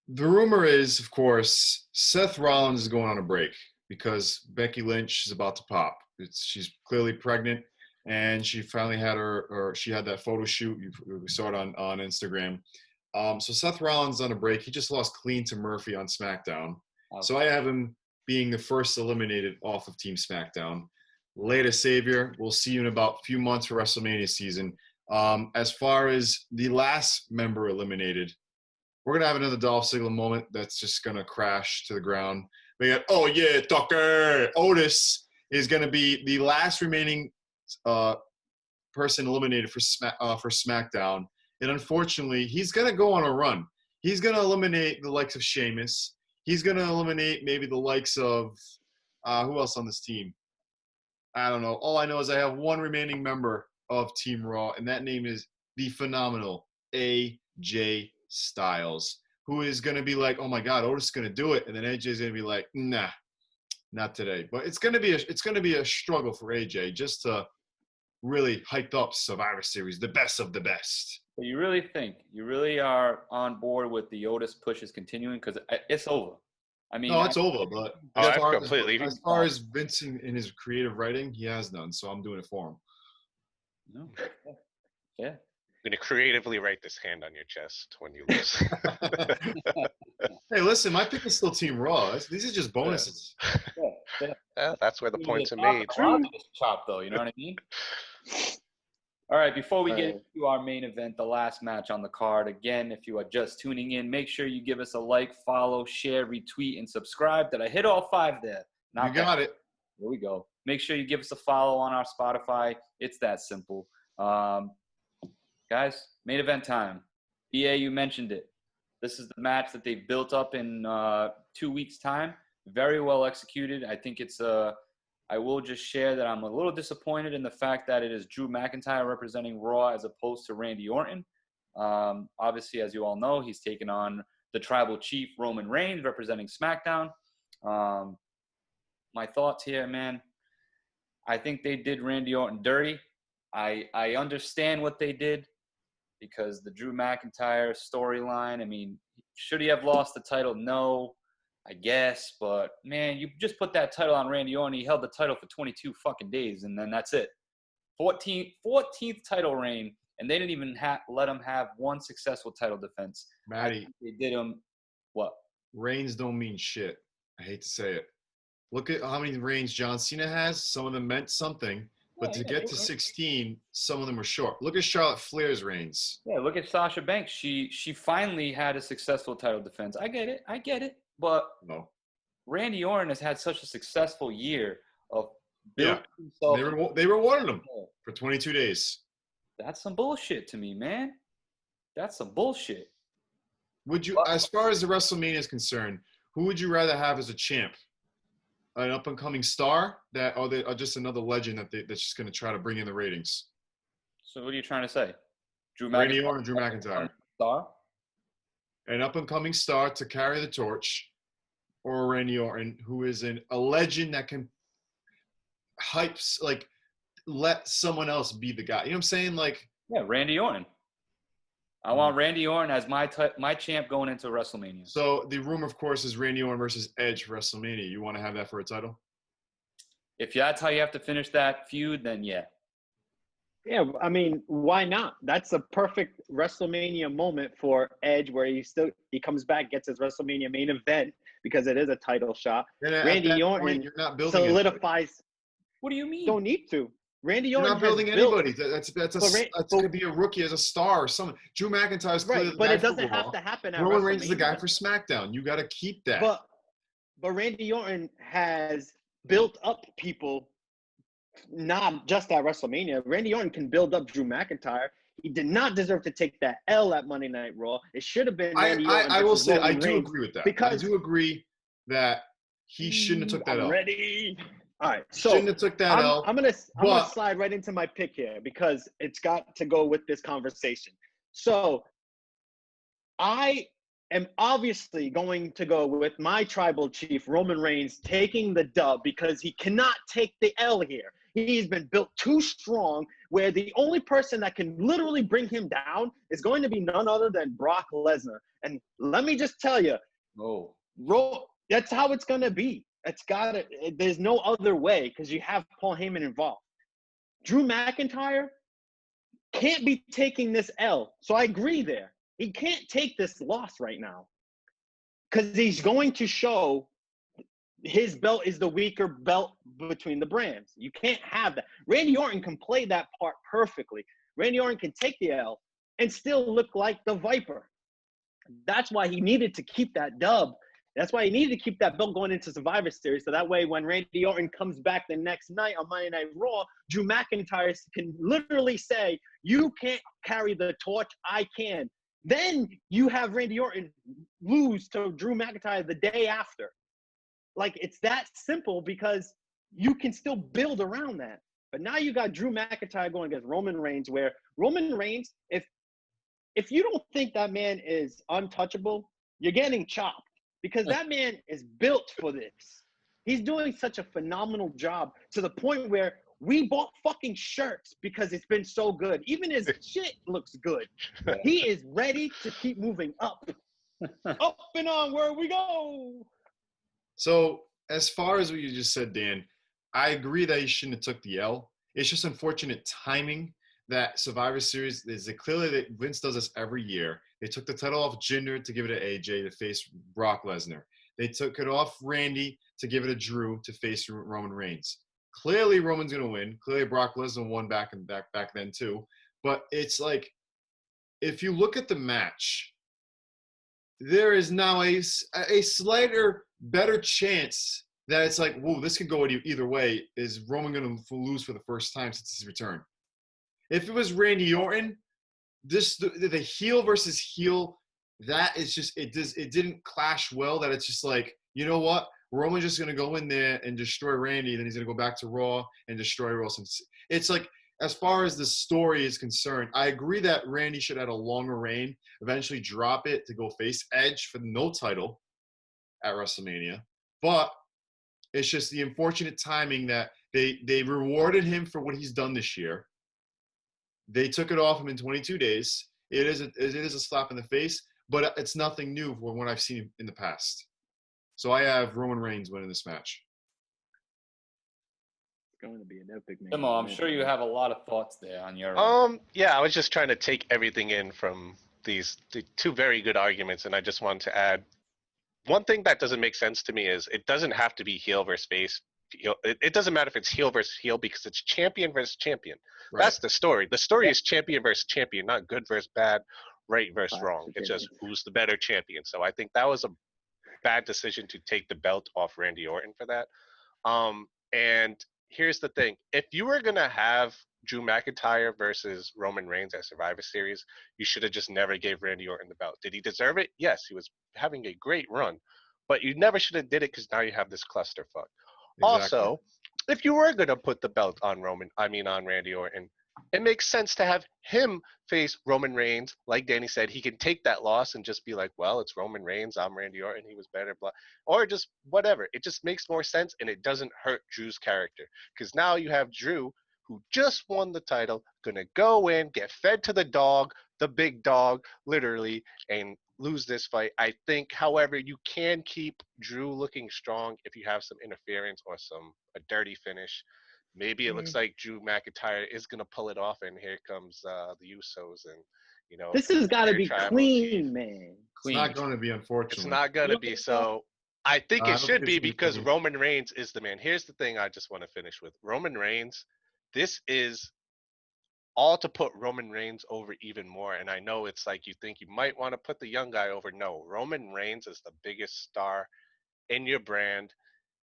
The rumor is, of course, Seth Rollins is going on a break because Becky Lynch is about to pop. She's clearly pregnant, and she finally had she had that photo shoot. We saw it on Instagram. So Seth Rollins on a break. He just lost clean to Murphy on SmackDown. Okay. So I have him being the first eliminated off of Team SmackDown. Later, Savior. We'll see you in about a few months for WrestleMania season. As far as the last member eliminated, we're going to have another Dolph Ziggler moment that's just going to crash to the ground. We got, oh, yeah, Tucker. Otis is going to be the last remaining person eliminated for SmackDown. And unfortunately, he's going to go on a run. He's going to eliminate the likes of Sheamus. He's going to eliminate maybe the likes of who else on this team? I don't know. All I know is I have one remaining member of Team Raw, and that name is the phenomenal AJ Styles, who is going to be like, oh my God, Otis is going to do it, and then AJ is going to be like, nah, not today. But it's going to be a struggle for AJ just to really hype up Survivor Series, the best of the best. But you really are on board with the Otis pushes continuing because it's over. I mean, no, it's over. But as far as Vince in his creative writing, he has none. So I'm doing it for him. No, yeah. I'm going to creatively write this hand on your chest when you lose. Hey, listen, my pick is still Team Raw. These are just bonuses. Yeah, that's where the points are made. Chop, though, you know what I mean? All right, before we get into our main event, the last match on the card, again, if you are just tuning in, make sure you give us a like, follow, share, retweet, and subscribe. Did I hit all 5 there? You got it. There we go. Make sure you give us a follow on our Spotify. It's that simple. Guys, main event time. BA, you mentioned it. This is the match that they've built up in 2 weeks' time. Very well executed. I think it's I will just share that I'm a little disappointed in the fact that it is Drew McIntyre representing Raw as opposed to Randy Orton. Obviously, as you all know, he's taken on the Tribal Chief Roman Reigns representing SmackDown. My thoughts here, man. I think they did Randy Orton dirty. I understand what they did because the Drew McIntyre storyline, I mean, should he have lost the title? No. I guess, but man, you just put that title on Randy Orton. He held the title for 22 fucking days, and then that's it. 14th title reign, and they didn't even let him have one successful title defense. Matty, they did him what? Reigns don't mean shit. I hate to say it. Look at how many reigns John Cena has. Some of them meant something, but to get to 16, some of them were short. Look at Charlotte Flair's reigns. Yeah, look at Sasha Banks. She finally had a successful title defense. I get it. But No. Randy Orton has had such a successful year of building himself. They rewarded him for 22 days. That's some bullshit to me, man. That's some bullshit. Would you, as far as the WrestleMania is concerned, who would you rather have as a champ? An up-and-coming star or just another legend that's just going to try to bring in the ratings? So what are you trying to say? Randy Orton, Drew McIntyre. Star? An up-and-coming star to carry the torch, or Randy Orton, who is a legend that can let someone else be the guy. You know what I'm saying? Yeah, Randy Orton. I want Randy Orton as my champ going into WrestleMania. So the rumor, of course, is Randy Orton versus Edge for WrestleMania. You want to have that for a title? If that's how you have to finish that feud, then yeah. Yeah, I mean, why not? That's a perfect WrestleMania moment for Edge, where he comes back, gets his WrestleMania main event because it is a title shot. Randy Orton you're not building solidifies. Anybody. What do you mean? Don't need to. Randy Orton. You're not building anybody. That's going to be a rookie as a star or something. Drew McIntyre's clearly the guy. But it doesn't have to happen. Roman Reigns is the guy for SmackDown. You got to keep that. But Randy Orton has built up people. Not just at WrestleMania. Randy Orton can build up Drew McIntyre. He did not deserve to take that L at Monday Night Raw. It should have been Randy Orton. I will say I do Reigns, agree with that. because I do agree that he shouldn't have took that L. Ready. All right. So shouldn't have took that L. I'm gonna slide right into my pick here because it's got to go with this conversation. So I am obviously going to go with my tribal chief, Roman Reigns, taking the dub because he cannot take the L here. He's been built too strong where the only person that can literally bring him down is going to be none other than Brock Lesnar. And let me just tell you, that's how it's going to be. There's no other way because you have Paul Heyman involved. Drew McIntyre can't be taking this L. So I agree there. He can't take this loss right now because he's going to show his belt is the weaker belt between the brands. You can't have that. Randy Orton can play that part perfectly. Randy Orton can take the L and still look like the Viper. That's why he needed to keep that dub. That's why he needed to keep that belt going into Survivor Series. So that way when Randy Orton comes back the next night on Monday Night Raw, Drew McIntyre can literally say, you can't carry the torch, I can. Then you have Randy Orton lose to Drew McIntyre the day after. It's that simple because you can still build around that. But now you got Drew McIntyre going against Roman Reigns, where Roman Reigns, if you don't think that man is untouchable, you're getting chopped because that man is built for this. He's doing such a phenomenal job to the point where we bought fucking shirts because it's been so good. Even his shit looks good. He is ready to keep moving up. Up and onward we go. So as far as what you just said, Dan, I agree that he shouldn't have took the L. It's just unfortunate timing that Survivor Series is clearly that Vince does this every year. They took the title off Jinder to give it to AJ to face Brock Lesnar. They took it off Randy to give it to Drew to face Roman Reigns. Clearly Roman's going to win. Clearly Brock Lesnar won back then too. But it's like, if you look at the match, there is now a slighter, better chance that it's like, whoa, this could go either way. Is Roman going to lose for the first time since his return? If it was Randy Orton, the heel versus heel, that is just it didn't clash well. That it's just like, you know what, Roman's just going to go in there and destroy Randy, then he's going to go back to Raw and destroy Raw. It's like, as far as the story is concerned, I agree that Randy should have had a longer reign, eventually drop it to go face Edge for no title at WrestleMania. But it's just the unfortunate timing that they rewarded him for what he's done this year. They took it off him in 22 days. It is a slap in the face, but it's nothing new from what I've seen in the past. So I have Roman Reigns winning this match. It's going to be an epic match. Timo, I'm sure you have a lot of thoughts there on your. Yeah, I was just trying to take everything in from the two very good arguments, and I just wanted to add one thing that doesn't make sense to me is it doesn't have to be heel versus face. It doesn't matter if it's heel versus heel because it's champion versus champion. Right. That's the story. The story is champion versus champion, not good versus bad, right versus Classic wrong. It's just champions. who's the better champion. So I think that was a bad decision to take the belt off Randy Orton for that. And here's the thing: if you were gonna have Drew McIntyre versus Roman Reigns at Survivor Series, you should have just never gave Randy Orton the belt. Did he deserve it? Yes, he was having a great run, but you never should have did it because now you have this clusterfuck. Exactly. Also, if you were gonna put the belt on on Randy Orton, it makes sense to have him face Roman Reigns. Like Danny said, he can take that loss and just be like, well, it's Roman Reigns, I'm Randy Orton, he was better, blah. Or just whatever. It just makes more sense and it doesn't hurt Drew's character. Because now you have Drew, who just won the title, gonna go in, get fed to the dog, the big dog, literally, and lose this fight. I think, however, you can keep Drew looking strong if you have some interference or a dirty finish. Maybe it looks like Drew McIntyre is gonna pull it off, and here comes the Usos, and This has got to their be tribal clean, chief. man. It's not going to be, unfortunately. It's not gonna be. So I think I it don't should think be it's gonna because be. Roman Reigns is the man. Here's the thing I just want to finish with. Roman Reigns, this is all to put Roman Reigns over even more. And I know it's like you think you might want to put the young guy over. No, Roman Reigns is the biggest star in your brand.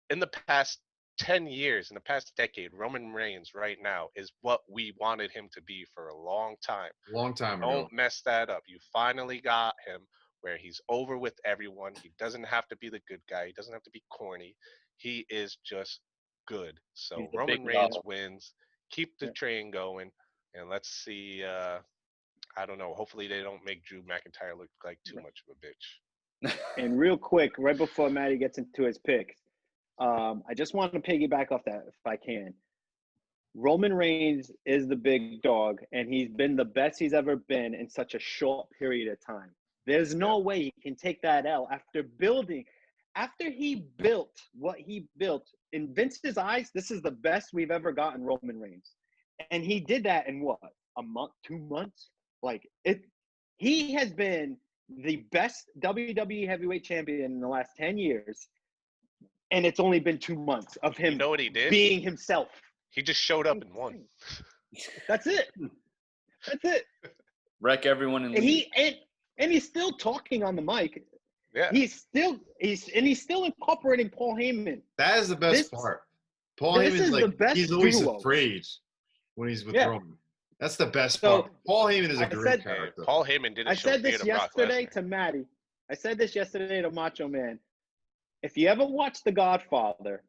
In the past 10 years, in the past decade, Roman Reigns right now is what we wanted him to be for a long time. Long time ago. Don't mess that up. You finally got him where he's over with everyone. He doesn't have to be the good guy. He doesn't have to be corny. He is just good. So He's the Roman big Reigns dog. wins. Keep the train going. And let's see. I don't know. Hopefully they don't make Drew McIntyre look like too much of a bitch. And real quick, right before Matty gets into his picks, I just want to piggyback off that if I can. Roman Reigns is the big dog, and he's been the best he's ever been in such a short period of time. There's no way he can take that L after he built what he built. In Vince's eyes, this is the best we've ever gotten Roman Reigns. And he did that in what? A month, 2 months? He has been the best WWE heavyweight champion in the last 10 years. And it's only been 2 months of him You know what he did? being himself. He just showed up and won. That's it. That's it. Wreck everyone and And leave. he's still talking on the mic. Yeah. He's still incorporating Paul Heyman. That is the best part. Paul this Heyman's is the like, best he's always duo. afraid when he's with Yeah. Roman. That's the best So, part. Paul Heyman is a I great said- character. Paul Heyman didn't I show said this fear to Brock yesterday Lesnar. to Matty. I said this yesterday to Macho Man. If you ever watch The Godfather,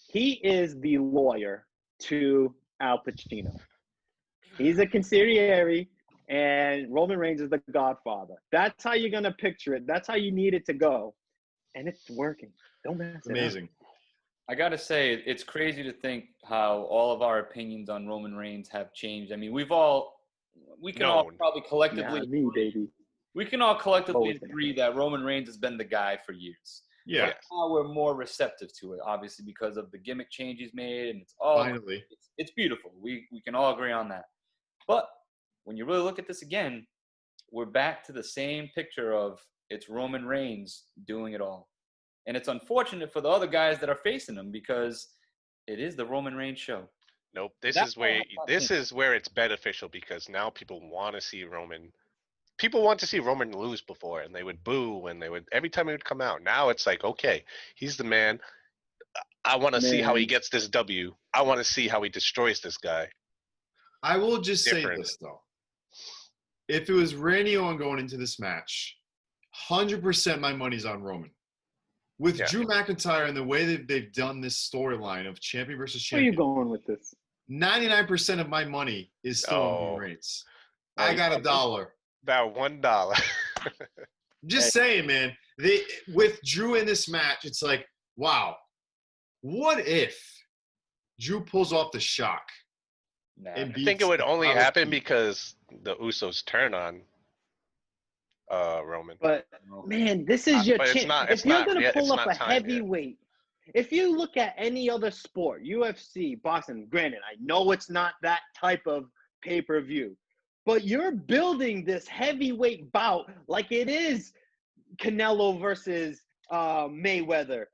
he is the lawyer to Al Pacino. He's a consigliere, and Roman Reigns is the Godfather. That's how you're gonna picture it. That's how you need it to go, and it's working. Don't mess It's it up. amazing. I gotta say, it's crazy to think how all of our opinions on Roman Reigns have changed. I mean, we can all probably collectively, Nah, me, baby. we can all collectively Always been. agree that Roman Reigns has been the guy for years. Yeah, Yes. Now we're more receptive to it, obviously, because of the gimmick change he's made, and it's all finally. it's beautiful. We can all agree on that. But when you really look at this again, we're back to the same picture of it's Roman Reigns doing it all. And it's unfortunate for the other guys that are facing him because it is the Roman Reigns show. Nope. This That's is where why I thought it's beneficial because now people want to see Roman. People want to see Roman lose before, and they would boo, and they would every time he would come out. Now it's like, okay, he's the man. I want to see how he Man. gets this W. I want to see how he destroys this guy. I will just say Different. this, though. If it was Randy Orton going into this match, 100% my money's on Roman. With Yeah. Drew McIntyre and the way that they've done this storyline of champion versus Where you champion, going with this? 99% of my money is still on Oh. Roman Reigns. I got $1. About $1. Just saying, man. With Drew in this match, it's like, wow. What if Drew pulls off the shock? Nah, and I think it would only beats happen Pete? because the Usos turn on Roman. But man, this is your But it's chance. not. If It's you're not. gonna It's pull up not a time yet. heavyweight, if you look at any other sport, UFC, boxing, granted, I know it's not that type of pay-per-view, but you're building this heavyweight bout like it is Canelo versus Mayweather,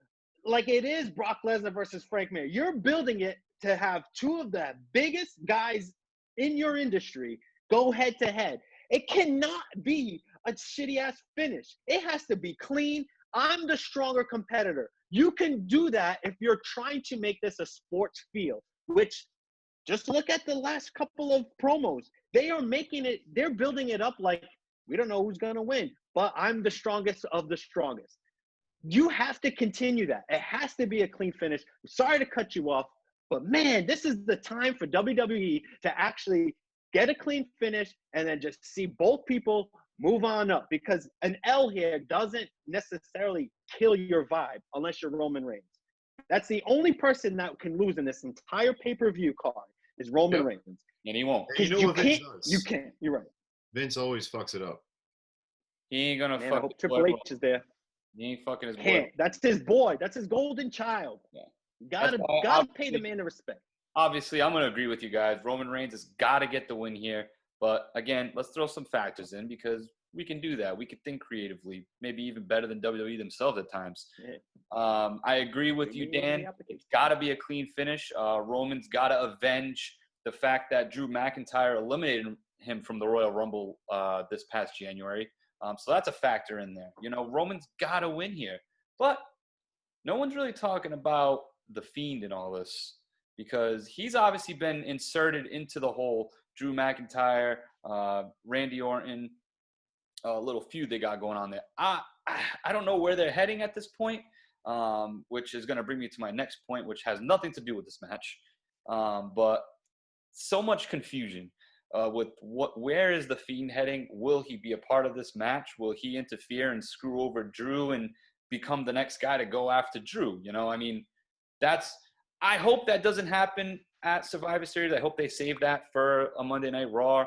like it is Brock Lesnar versus Frank Mir. You're building it to have two of the biggest guys in your industry go head to head. It cannot be a shitty ass finish. It has to be clean. I'm the stronger competitor. You can do that if you're trying to make this a sports feel, which just look at the last couple of promos. They are making it, they're building it up like we don't know who's going to win, but I'm the strongest of the strongest. You have to continue that. It has to be a clean finish. Sorry to cut you off, but man, this is the time for WWE to actually get a clean finish and then just see both people move on up, because an L here doesn't necessarily kill your vibe unless you're Roman Reigns. That's the only person that can lose in this entire pay-per-view card is Roman Reigns. And he won't. And you know what Vince does? You can't. You're right. Vince always fucks it up. He ain't gonna Man, I fuck. hope Triple H is there. He ain't fucking his boy. Can't. That's his boy. That's his golden child. Yeah. You gotta That's why gotta pay the man the respect. Obviously, I'm gonna agree with you guys. Roman Reigns has got to get the win here. But again, let's throw some factors in because we can do that. We can think creatively, maybe even better than WWE themselves at times. Yeah. I agree with you, Dan. It's got to be a clean finish. Roman's got to avenge the fact that Drew McIntyre eliminated him from the Royal Rumble this past January. So that's a factor in there. You know, Roman's got to win here. But no one's really talking about The Fiend in all this because he's obviously been inserted into the whole Drew McIntyre, Randy Orton, little feud they got going on there. I don't know where they're heading at this point, which is going to bring me to my next point, which has nothing to do with this match. But so much confusion with where is the Fiend heading? Will he be a part of this match? Will he interfere and screw over Drew and become the next guy to go after Drew? You know, I mean, I hope that doesn't happen at Survivor Series. I hope they save that for a Monday Night Raw.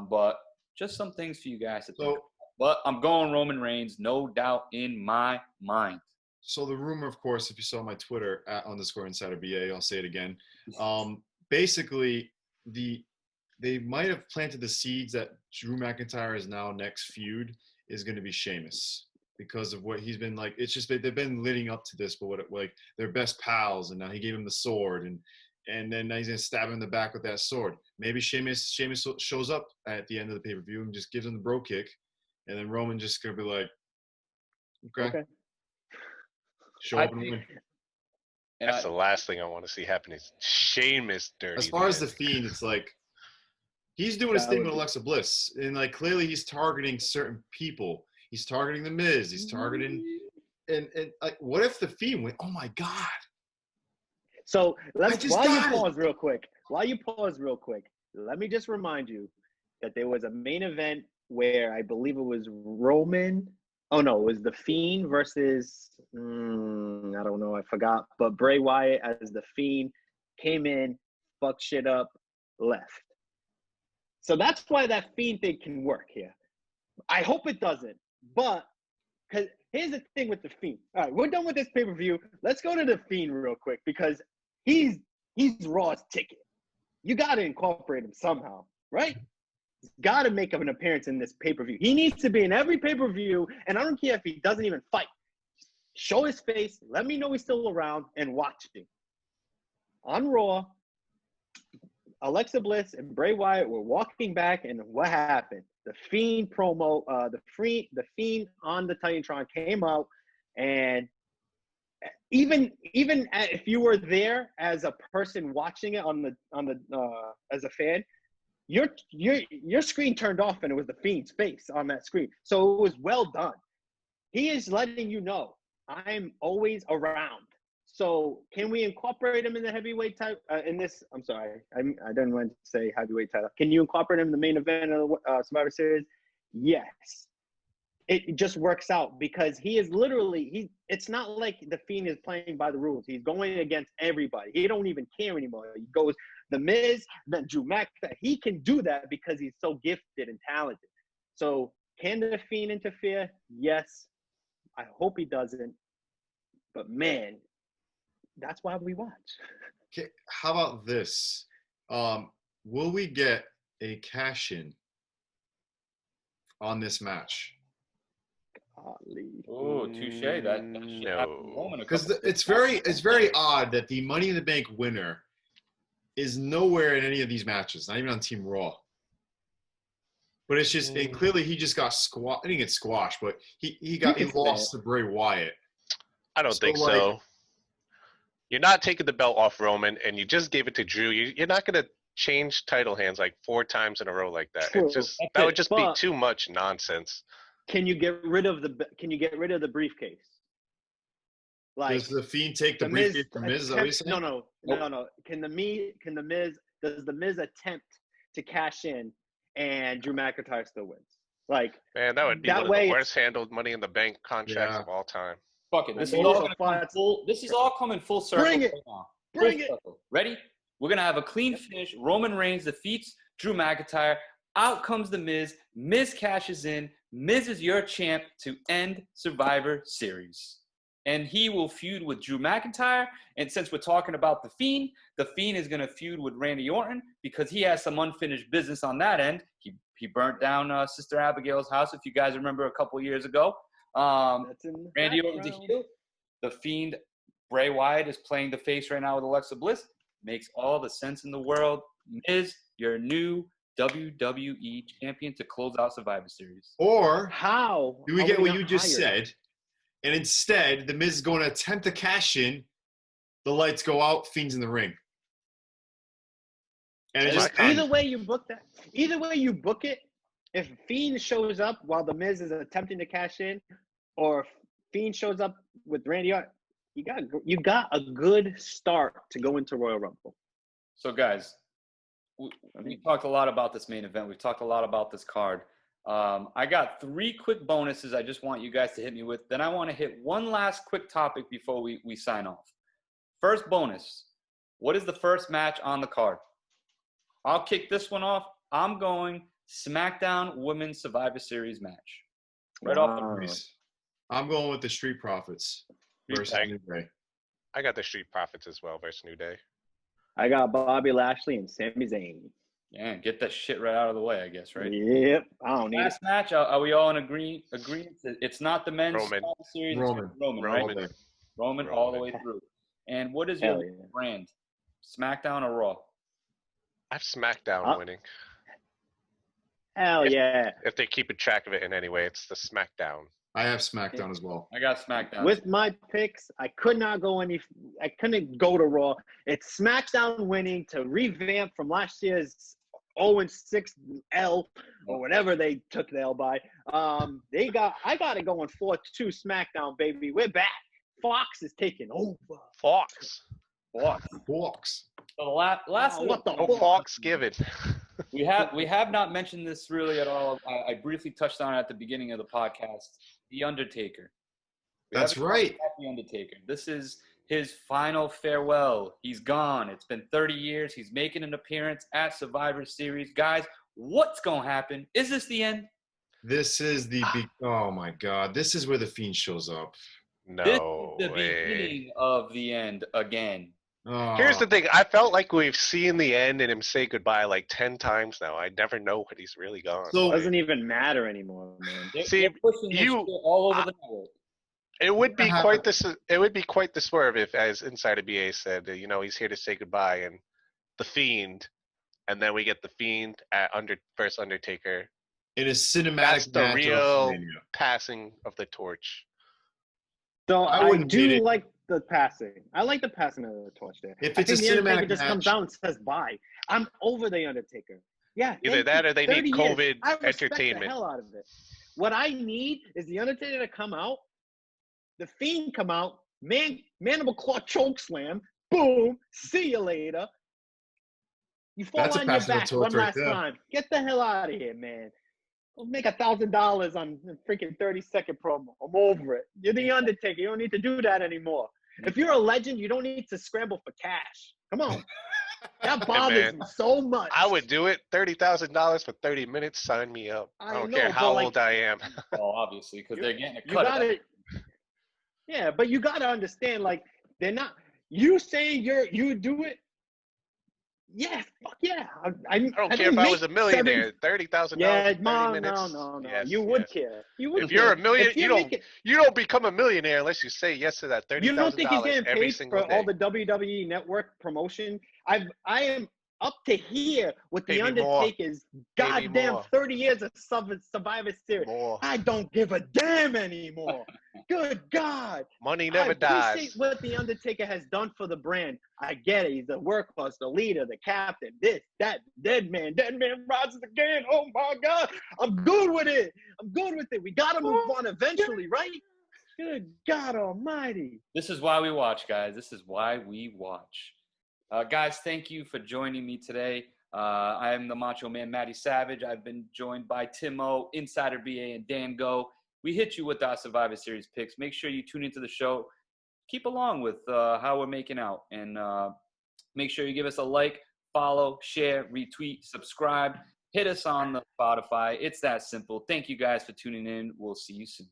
But just some things for you guys to think about. But I'm going Roman Reigns, no doubt in my mind. So the rumor, of course, if you saw my Twitter @_InsiderBA, I'll say it again. Basically, they might have planted the seeds that Drew McIntyre's now next feud is going to be Sheamus because of what he's been like. It's just they've been leading up to this, but like they're best pals, and now he gave him the sword, and then now he's gonna stab him in the back with that sword. Maybe Sheamus shows up at the end of the pay-per-view and just gives him the bro kick, and then Roman just gonna be like, okay. Show up and win. That's the last thing I want to see happen is Sheamus dirty. As far as the Fiend, it's like he's doing his thing with Alexa Bliss, and like clearly he's targeting certain people. He's targeting the Miz. He's targeting, and like, what if the Fiend went? Oh my God! So while you pause real quick, let me just remind you that there was a main event where I believe it was Roman. Oh no, it was the Fiend versus I don't know, I forgot. But Bray Wyatt as the Fiend came in, fucked shit up, left. So that's why that Fiend thing can work here. I hope it doesn't. But because here's the thing with the Fiend. All right, we're done with this pay-per-view. Let's go to the Fiend real quick because he's Raw's ticket. You got to incorporate him somehow, right? He's got to make an appearance in this pay-per-view. He needs to be in every pay-per-view, and I don't care if he doesn't even fight. Show his face. Let me know he's still around and watch him. On Raw, Alexa Bliss and Bray Wyatt were walking back, and what happened? The Fiend promo, the Fiend on the Titantron came out, and even if you were there as a person watching it on the as a fan, your screen turned off, and it was the Fiend's face on that screen. So it was well done. He is letting you know I'm always around. So can we incorporate him in the heavyweight title? In this, I'm sorry, I didn't want to say heavyweight title. Can you incorporate him in the main event of the Survivor Series? Yes. It just works out because he is literally it's not like the Fiend is playing by the rules. He's going against everybody. He don't even care anymore. He goes the Miz, then Drew McIntyre. He can do that because he's so gifted and talented. So Can the Fiend interfere? Yes. I hope he doesn't. But man, that's why we watch. Okay, how about this? Will we get a cash-in on this match? Golly. Oh, touche. That should happen to No. Roman a Because couple it's very odd that the Money in the Bank winner is nowhere in any of these matches, not even on Team Raw. But it's just, and clearly he just got squashed. I didn't get squashed, but he lost to Bray Wyatt. I don't think so. You're not taking the belt off Roman, and you just gave it to Drew. You're not going to change title hands like 4 times in a row like that. True. It just that would just be too much nonsense. Can you get rid of the briefcase? Like, does the Fiend take the briefcase from Miz? Is that what you're saying? No. Does the Miz attempt to cash in and Drew McIntyre still wins? Like, man, that would be one of the worst handled Money in the Bank contracts of all time. Fuck it. This is all coming full circle. Bring it. Right now. Bring it. Ready? We're gonna have a clean finish. Roman Reigns defeats Drew McIntyre. Out comes the Miz. Miz cashes in. Miz is your champ to end Survivor Series. And he will feud with Drew McIntyre. And since we're talking about the Fiend is going to feud with Randy Orton because he has some unfinished business on that end. He burnt down Sister Abigail's house, if you guys remember a couple years ago. Randy Orton's a heel. The Fiend, Bray Wyatt, is playing the face right now with Alexa Bliss. Makes all the sense in the world. Miz, your new WWE champion to close out Survivor Series. Or how do we get what you just said? And instead, the Miz is going to attempt to cash in. The lights go out. Fiend's in the ring. And it just either way you book it, if Fiend shows up while the Miz is attempting to cash in, or if Fiend shows up with Randy Orton, you got a good start to go into Royal Rumble. So guys, we talked a lot about this main event. We've talked a lot about this card. I got 3 quick bonuses I just want you guys to hit me with. Then I want to hit one last quick topic before we sign off. First bonus. What is the first match on the card? I'll kick this one off. I'm going SmackDown Women's Survivor Series match. Right off the breeze. I'm going with the Street Profits versus New Day. I got the Street Profits as well versus New Day. I got Bobby Lashley and Sami Zayn. Yeah, get that shit right out of the way, I guess, right? Yep. I don't need it. Last match, are we all in agreement? It's not the men's series. Roman, right? Roman all the way through. And what is your brand? SmackDown or Raw? I have SmackDown winning. Hell yeah. If they keep track of it in any way, it's the SmackDown. I have SmackDown as well. I got SmackDown. With my picks, I couldn't go to Raw. It's SmackDown winning to revamp from last year's 0-6 L or whatever they took the L by. I got it going 4-2 SmackDown, baby. We're back. Fox is taking over. Fox. So the last what the Fox given. we have not mentioned this really at all. I briefly touched on it at the beginning of the podcast. The Undertaker. That's right. The Undertaker. This is his final farewell. He's gone. It's been 30 years. He's making an appearance at Survivor Series. Guys, what's going to happen? Is this the end? This is the big. Oh my God! This is where the Fiend shows up. No this is the beginning of the end again. Oh. Here's the thing. I felt like we've seen the end and him say goodbye like 10 times now. I never know when he's really gone. So it doesn't even matter anymore, man. See, all over the network. It would be quite the. It would be quite the swerve if, as Insider BA said, he's here to say goodbye and the Fiend, and then we get the Fiend at first Undertaker. In a cinematic. That's the real passing of the torch. So I do like the passing. I like the passing of the torch there. If it's a cinematic just comes out and says bye. I'm over the Undertaker. Yeah. Either that or they need COVID I respect entertainment. The hell out of it. What I need is the Undertaker to come out, the Fiend come out, mandible claw choke slam, boom, see you later. You fall on your back one last time. Get the hell out of here, man. Go make $1,000 on a freaking 30-second promo. I'm over it. You're the Undertaker. You don't need to do that anymore. If you're a legend, you don't need to scramble for cash. Come on. That bothers me so much. I would do it. $30,000 for 30 minutes. Sign me up. I don't care how old I am. Well, obviously, because they're getting a You cut. gotta, yeah, but you gotta understand, like, they're not. You saying you do it? Yeah, fuck yeah. I don't care if I was a millionaire. $30,000. Yeah, for 30 minutes. no. Yes, You would care. You would. If you're a million, If you don't become a millionaire unless you say yes to that $30,000 you don't think he's getting every paid single for day. all the WWE Network promotion? I am up to here with Pay the me more. Undertaker's Pay me goddamn more. 30 years of Survivor Series. More. I don't give a damn anymore. Good God. Money never I dies. appreciate what the Undertaker has done for the brand. I get it. He's the workhorse, the leader, the captain, this, that, dead man rises again. Oh my God. I'm good with it. We got to move on eventually, right? Good God almighty. This is why we watch, guys. This is why we watch. Guys, thank you for joining me today. I am the Macho Man, Matty Savage. I've been joined by Timo, Insider BA, and Dan Go. We hit you with our Survivor Series picks. Make sure you tune into the show. Keep along with how we're making out. And make sure you give us a like, follow, share, retweet, subscribe. Hit us on the Spotify. It's that simple. Thank you guys for tuning in. We'll see you soon.